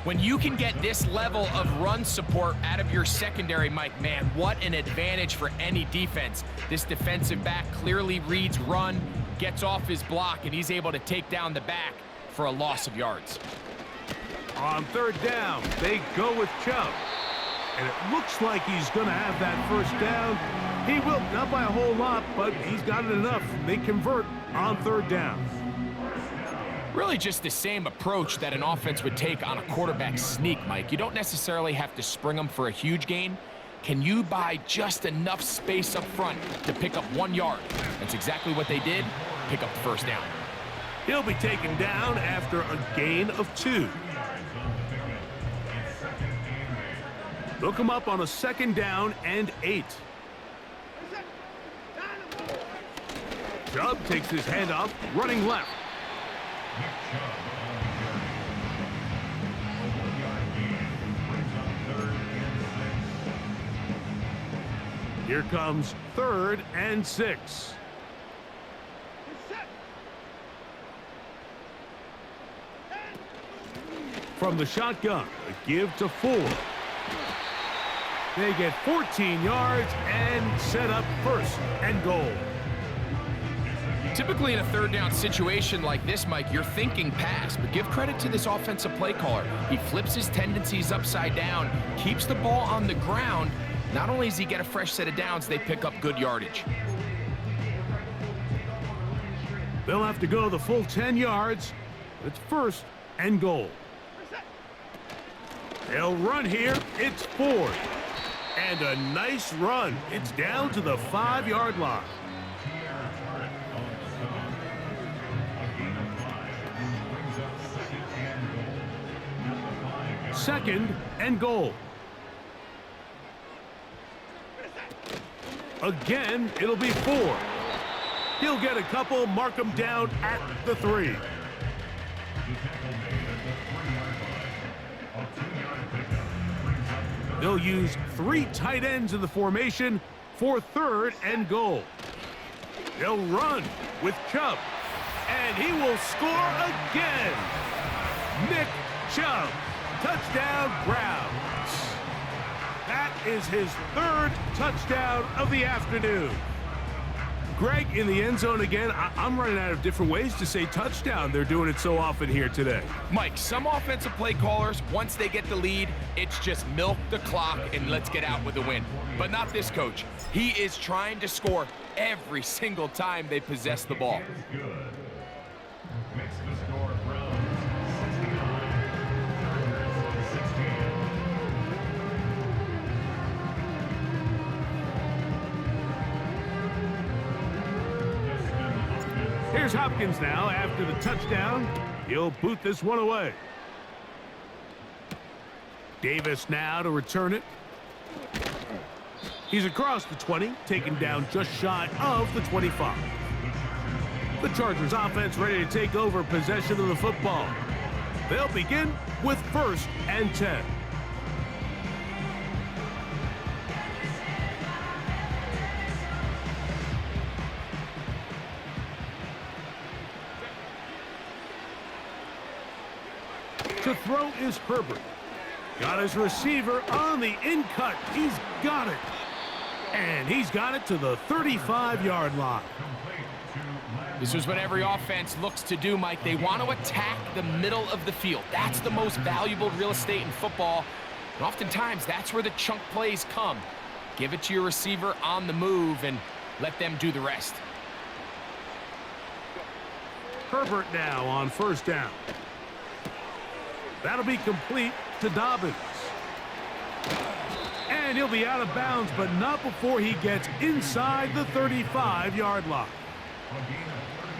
When you can get this level of run support out of your secondary, Mike, man, what an advantage for any defense. This defensive back clearly reads run, gets off his block, and he's able to take down the back for a loss of yards. On 3rd down, they go with Chubb. And it looks like he's going to have that 1st down. He will, not by a whole lot, but he's got it enough. They convert on 3rd down. Really just the same approach that an offense would take on a quarterback sneak, Mike. You don't necessarily have to spring them for a huge gain. Can you buy just enough space up front to pick up 1 yard? That's exactly what they did. Pick up the 1st down. He'll be taken down after a gain of 2. They'll come up on a 2nd down and 8. Chubb takes his handoff, running left. Here comes 3rd and 6. From the shotgun, a give to 4. They get 14 yards and set up 1st and goal. Typically in a 3rd down situation like this, Mike, you're thinking pass, but give credit to this offensive play caller. He flips his tendencies upside down, keeps the ball on the ground. Not only does he get a fresh set of downs, they pick up good yardage. They'll have to go the full 10 yards. It's 1st and goal. They'll run here. It's 4th. And a nice run. It's down to the 5-yard line. Second and goal. Again, it'll be 4. He'll get a couple, mark him down at the 3. They'll use 3 tight ends in the formation for 3rd and goal. They'll run with Chubb, and he will score again. Nick Chubb, touchdown Browns. That is his 3rd touchdown of the afternoon. Greg, in the end zone again. I'm running out of different ways to say touchdown. They're doing it so often here today. Mike, some offensive play callers, once they get the lead, it's just milk the clock and let's get out with a win. But not this coach. He is trying to score every single time they possess the ball. Good. Makes the score Browns 69, Chargers 16. Here's Hopkins now after the touchdown. He'll boot this one away. Davis now to return it. He's across the 20, taken down just shy of the 25. The Chargers offense ready to take over possession of the football. They'll begin with 1st and 10. To throw is Herbert. Got his receiver on the in-cut. He's got it. And he's got it to the 35-yard line. This is what every offense looks to do, Mike. They want to attack the middle of the field. That's the most valuable real estate in football. And oftentimes, that's where the chunk plays come. Give it to your receiver on the move and let them do the rest. Herbert now on 1st down. That'll be complete to Dobbins. And he'll be out of bounds, but not before he gets inside the 35-yard line.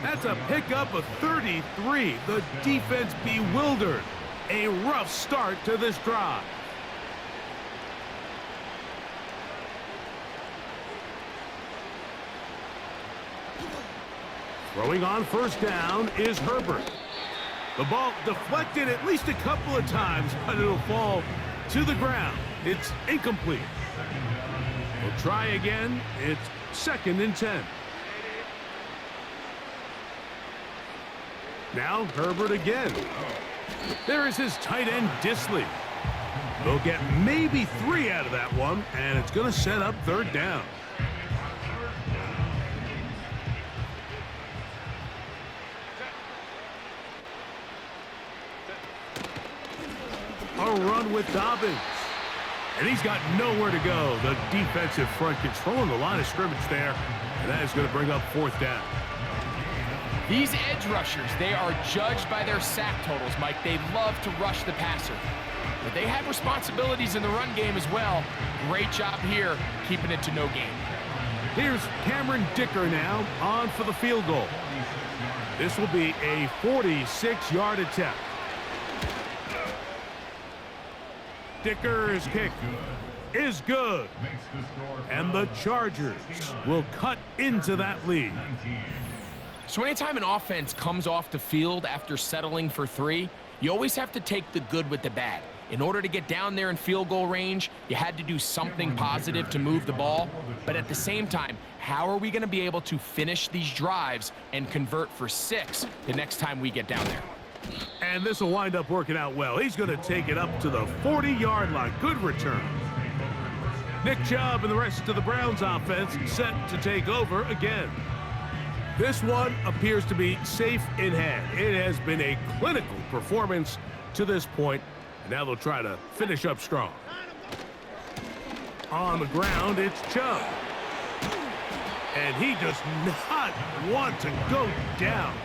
That's a pickup of 33. The defense bewildered. A rough start to this drive. Throwing on 1st down is Herbert. The ball deflected at least a couple of times, but it'll fall to the ground. It's incomplete. We'll try again. It's 2nd and 10. Now Herbert again. There is his tight end, Disley. They'll get maybe 3 out of that one, and it's going to set up 3rd down. A run with Dobbins. And he's got nowhere to go. The defensive front controlling the line of scrimmage there. And that is going to bring up 4th down. These edge rushers, they are judged by their sack totals, Mike. They love to rush the passer. But they have responsibilities in the run game as well. Great job here, keeping it to no gain. Here's Cameron Dicker now on for the field goal. This will be a 46-yard attempt. Dicker's kick is good. And the Chargers will cut into that lead. So anytime an offense comes off the field after settling for 3, you always have to take the good with the bad. In order to get down there in field goal range, you had to do something positive to move the ball. But at the same time, how are we going to be able to finish these drives and convert for 6 the next time we get down there? And this will wind up working out well. He's going to take it up to the 40-yard line. Good return. Nick Chubb and the rest of the Browns offense set to take over again. This one appears to be safe in hand. It has been a clinical performance to this point, and now they'll try to finish up strong. On the ground, it's Chubb. And he does not want to go down.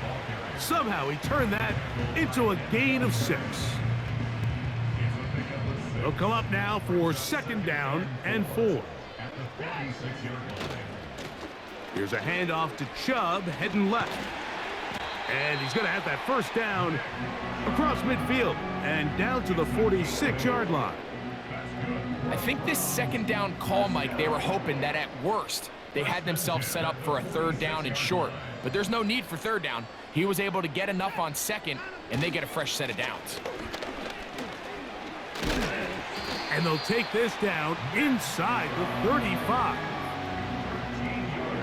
Somehow he turned that into a gain of 6. They'll come up now for 2nd down and 4. Here's a handoff to Chubb, heading left. And he's going to have that 1st down across midfield and down to the 46-yard line. I think this 2nd down call, Mike, they were hoping that at worst they had themselves set up for a 3rd down and short. But there's no need for 3rd down. He was able to get enough on 2nd, and they get a fresh set of downs. And they'll take this down inside the 35.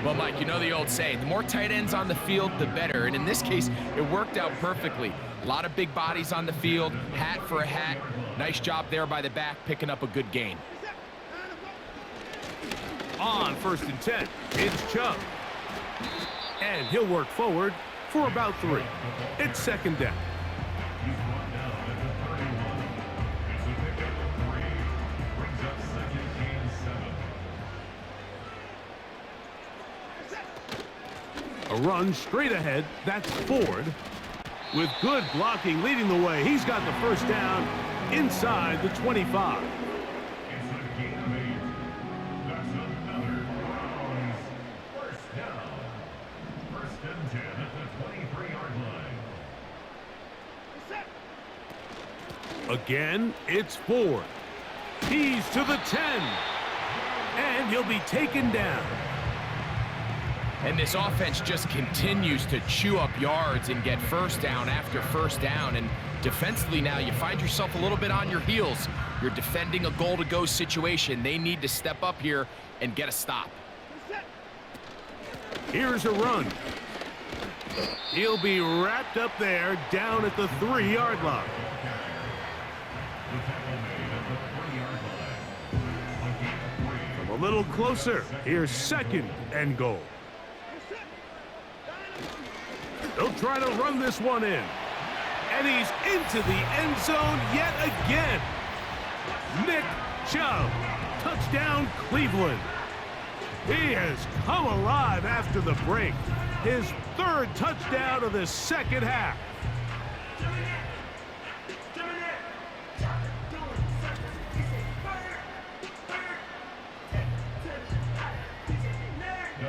Well, Mike, you know the old saying, the more tight ends on the field, the better. And in this case, it worked out perfectly. A lot of big bodies on the field, hat for a hat. Nice job there by the back, picking up a good gain. On 1st and 10, it's Chubb. And he'll work forward for about 3. It's 2nd down. A run straight ahead. That's Ford. With good blocking leading the way, he's got the first down inside the 25. It's a gain of 8. That's another Browns first down. First and 10 at the 23-yard line. Again, it's Ford. He's to the 10. And he'll be taken down. And this offense just continues to chew up yards and get first down after first down. And defensively now, you find yourself a little bit on your heels. You're defending a goal-to-go situation. They need to step up here and get a stop. Here's a run. He'll be wrapped up there down at the 3-yard line. From a little closer, here's second and goal. They'll try to run this one in. And he's into the end zone yet again. Nick Chubb. Touchdown, Cleveland. He has come alive after the break. His third touchdown of the second half.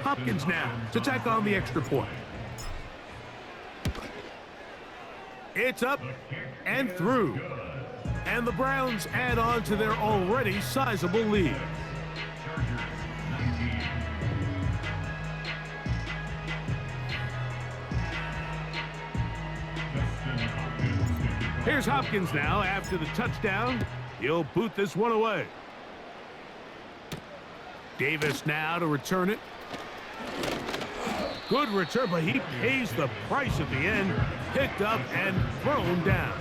Hopkins now to tack on the extra point. It's up and through. And the Browns add on to their already sizable lead. Here's Hopkins now after the touchdown. He'll boot this one away. Davis now to return it. Good return, but he pays the price at the end. Picked up and thrown down.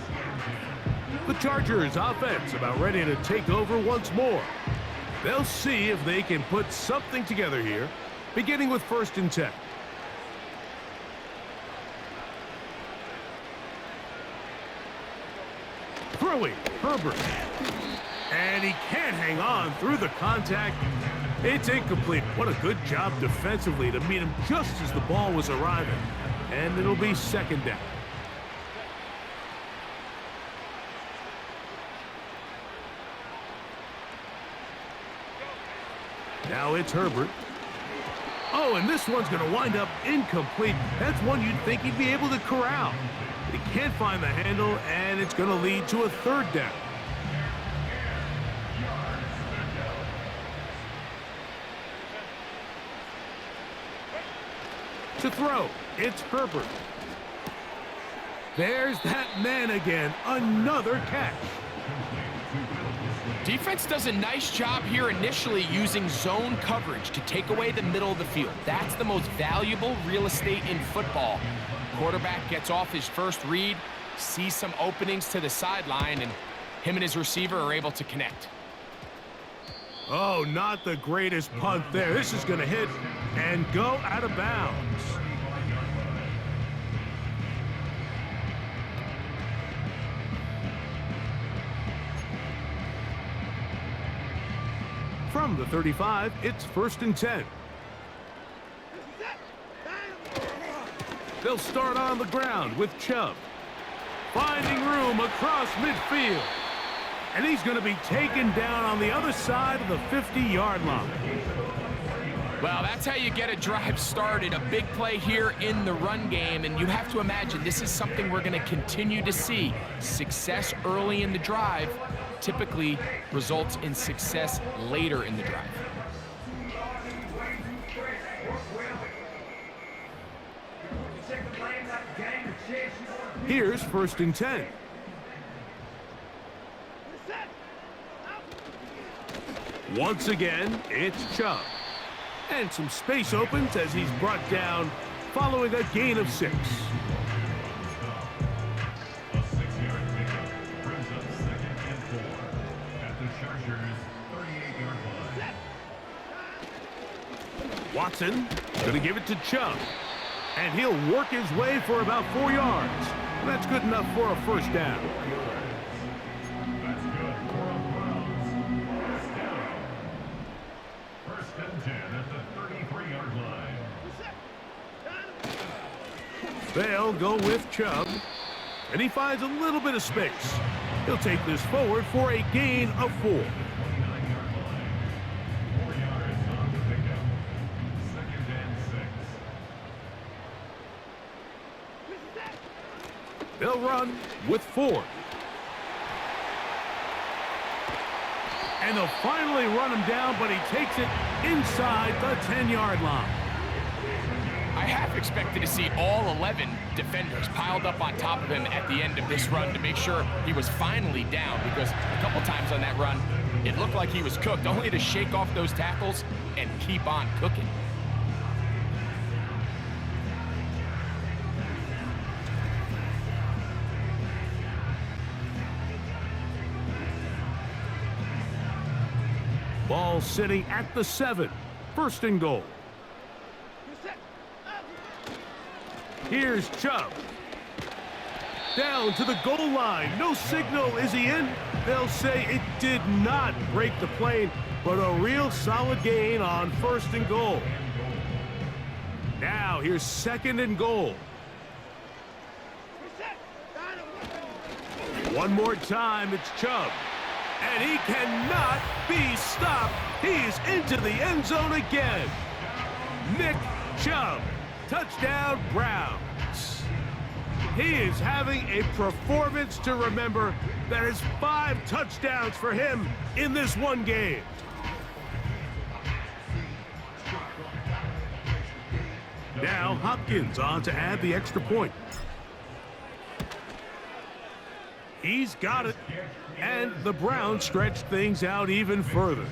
The Chargers offense about ready to take over once more. They'll see if they can put something together here, beginning with 1st and 10. Throwing, Herbert. And he can't hang on through the contact. It's incomplete. What a good job defensively to meet him just as the ball was arriving. And it'll be 2nd down. Now it's Herbert. Oh, and this one's going to wind up incomplete. That's one you'd think he'd be able to corral. But he can't find the handle, and it's going to lead to a 3rd down. To throw, it's Herbert. There's that man again, another catch. Defense does a nice job here initially using zone coverage to take away the middle of the field. That's the most valuable real estate in football. Quarterback gets off his first read, sees some openings to the sideline, and him and his receiver are able to connect. Oh, not the greatest punt there. This is going to hit and go out of bounds. From the 35, it's 1st and 10. They'll start on the ground with Chubb. Finding room across midfield. And he's going to be taken down on the other side of the 50-yard line. Well, that's how you get a drive started. A big play here in the run game. And you have to imagine this is something we're going to continue to see. Success early in the drive typically results in success later in the drive. Here's 1st and 10. Once again, it's Chubb. And some space opens as he's brought down following a gain of 6. A 6-yard pickup brings up 2nd and 4 at the Chargers' 38-yard line. Watson going to give it to Chubb. And he'll work his way for about 4 yards. That's good enough for a 1st down. That's good for a Browns first down. 1st and 10 at the 33-yard line. They'll go with Chubb, and he finds a little bit of space. He'll take this forward for a gain of 4. 29-yard line. 4 yards on the pickup. 2nd and 6. They'll run with 4. And they'll finally run him down, but he takes it inside the 10-yard line. I half expected to see all 11 defenders piled up on top of him at the end of this run to make sure he was finally down, because a couple times on that run, it looked like he was cooked, only to shake off those tackles and keep on cooking. Ball sitting at the 7. 1st and goal. Here's Chubb. Down to the goal line. No signal. Is he in? They'll say it did not break the plane, but a real solid gain on 1st and goal. Now here's 2nd and goal. One more time, it's Chubb. And he cannot be stopped. He's into the end zone again. Nick Chubb. Touchdown, Browns. He is having a performance to remember. That is 5 touchdowns for him in this one game. Now Hopkins on to add the extra point. He's got it. And the Browns stretch things out even further.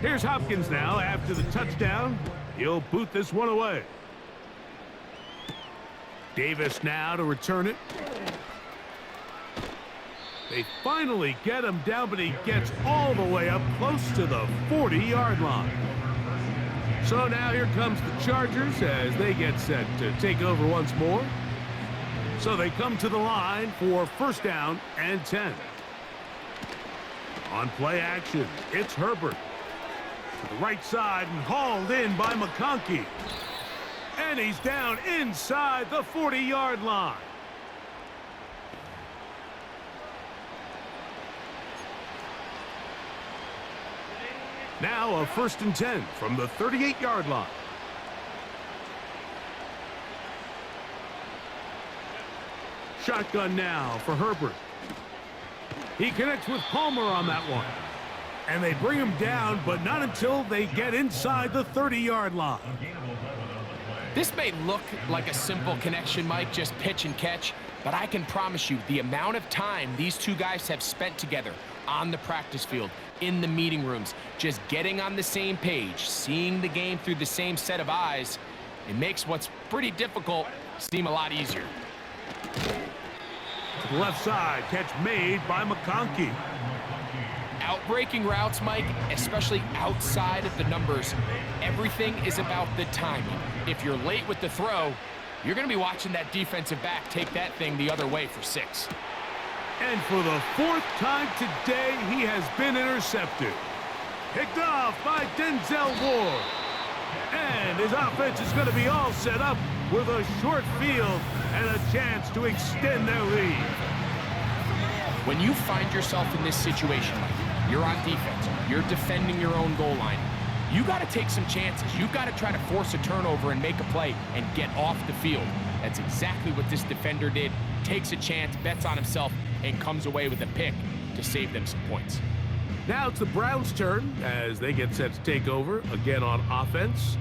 Here's Hopkins now after the touchdown. He'll boot this one away. Davis now to return it. They finally get him down, but he gets all the way up close to the 40-yard line. So now here comes the Chargers as they get set to take over once more. So they come to the line for 1st down and 10. On play action, it's Herbert. To the right side and hauled in by McConkey. And he's down inside the 40-yard line. Now a 1st and 10 from the 38-yard line. Shotgun now for Herbert. He connects with Palmer on that one. And they bring him down, but not until they get inside the 30-yard line. This may look like a simple connection, Mike, just pitch and catch, but I can promise you the amount of time these two guys have spent together on the practice field, in the meeting rooms, just getting on the same page, seeing the game through the same set of eyes, it makes what's pretty difficult seem a lot easier. To the left side, catch made by McConkey. Outbreaking routes, Mike, especially outside of the numbers, everything is about the timing. If you're late with the throw, you're going to be watching that defensive back take that thing the other way for 6. And for the 4th time today, he has been intercepted. Picked off by Denzel Ward. And his offense is going to be all set up with a short field and a chance to extend their lead. When you find yourself in this situation, Mike, you're on defense, you're defending your own goal line, you got to take some chances. You've got to try to force a turnover and make a play and get off the field. That's exactly what this defender did. Takes a chance, bets on himself, and comes away with a pick to save them some points. Now it's the Browns' turn as they get set to take over again on offense.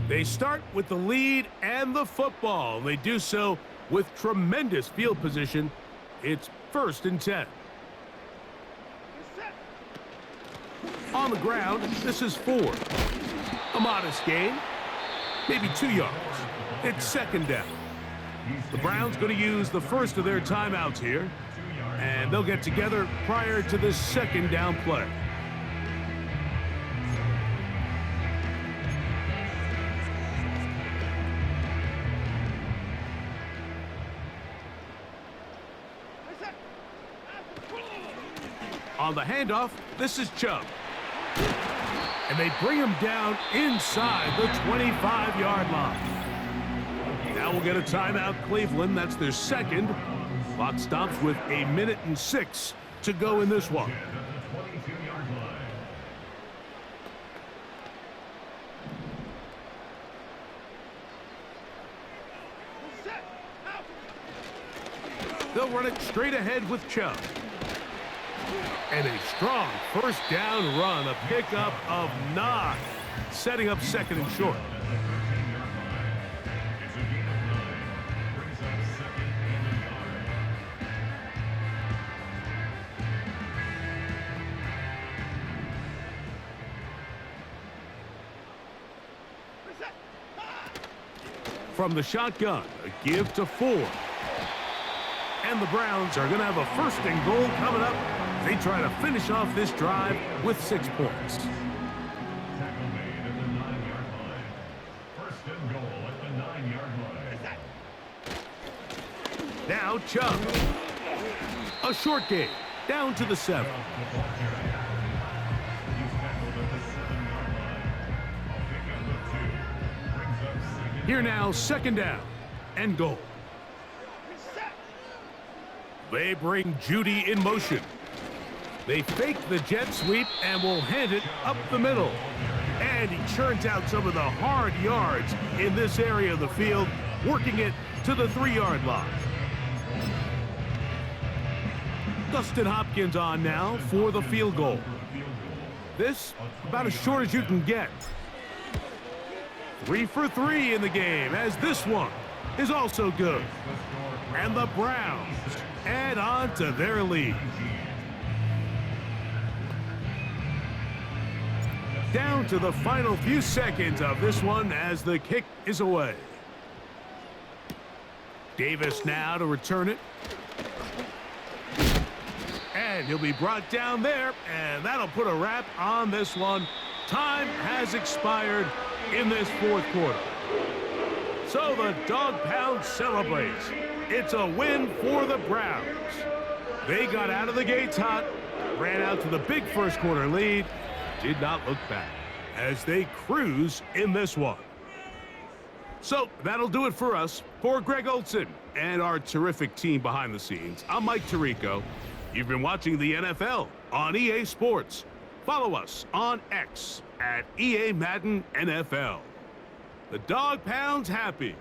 They start with the lead and the football. They do so with tremendous field position. It's 1st and 10. On the ground, this is 4. A modest gain, maybe 2 yards. It's 2nd down. The Browns going to use the first of their timeouts here, and they'll get together prior to this 2nd down play. On the handoff, this is Chubb. And they bring him down inside the 25-yard line. Now we'll get a timeout, Cleveland. That's their second. Clock stops with 1:06 to go in this one. They'll run it straight ahead with Chubb. And a strong first down run, a pickup of 9, setting up second and short. From the shotgun, a give to Ford. And the Browns are going to have a first and goal coming up. They try to finish off this drive with 6 points. Tackle made at the 9-yard line. First and goal at the 9-yard line. Now Chubb. A short game, down to the 7. He's tackled at the 7-yard line. A pickup of 2. Brings up second. Here now, second down and goal. They bring Judy in motion. They fake the jet sweep and will hand it up the middle. And he churns out some of the hard yards in this area of the field, working it to the 3-yard line. Dustin Hopkins on now for the field goal. This about as short as you can get. 3 for 3 in the game, as this one is also good. And the Browns add on to their lead. Down to the final few seconds of this one as the kick is away. Davis now to return it. And he'll be brought down there, and that'll put a wrap on this one. Time has expired in this fourth quarter. So the Dog Pound celebrates. It's a win for the Browns. They got out of the gates hot, ran out to the big first quarter lead, did not look back as they cruise in this one. So that'll do it for us. For Greg Olson and our terrific team behind the scenes, I'm Mike Tirico. You've been watching the NFL on EA Sports. Follow us on X at EA Madden NFL. The Dog Pound's happy.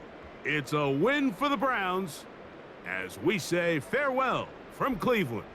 It's a win for the Browns as we say farewell from Cleveland.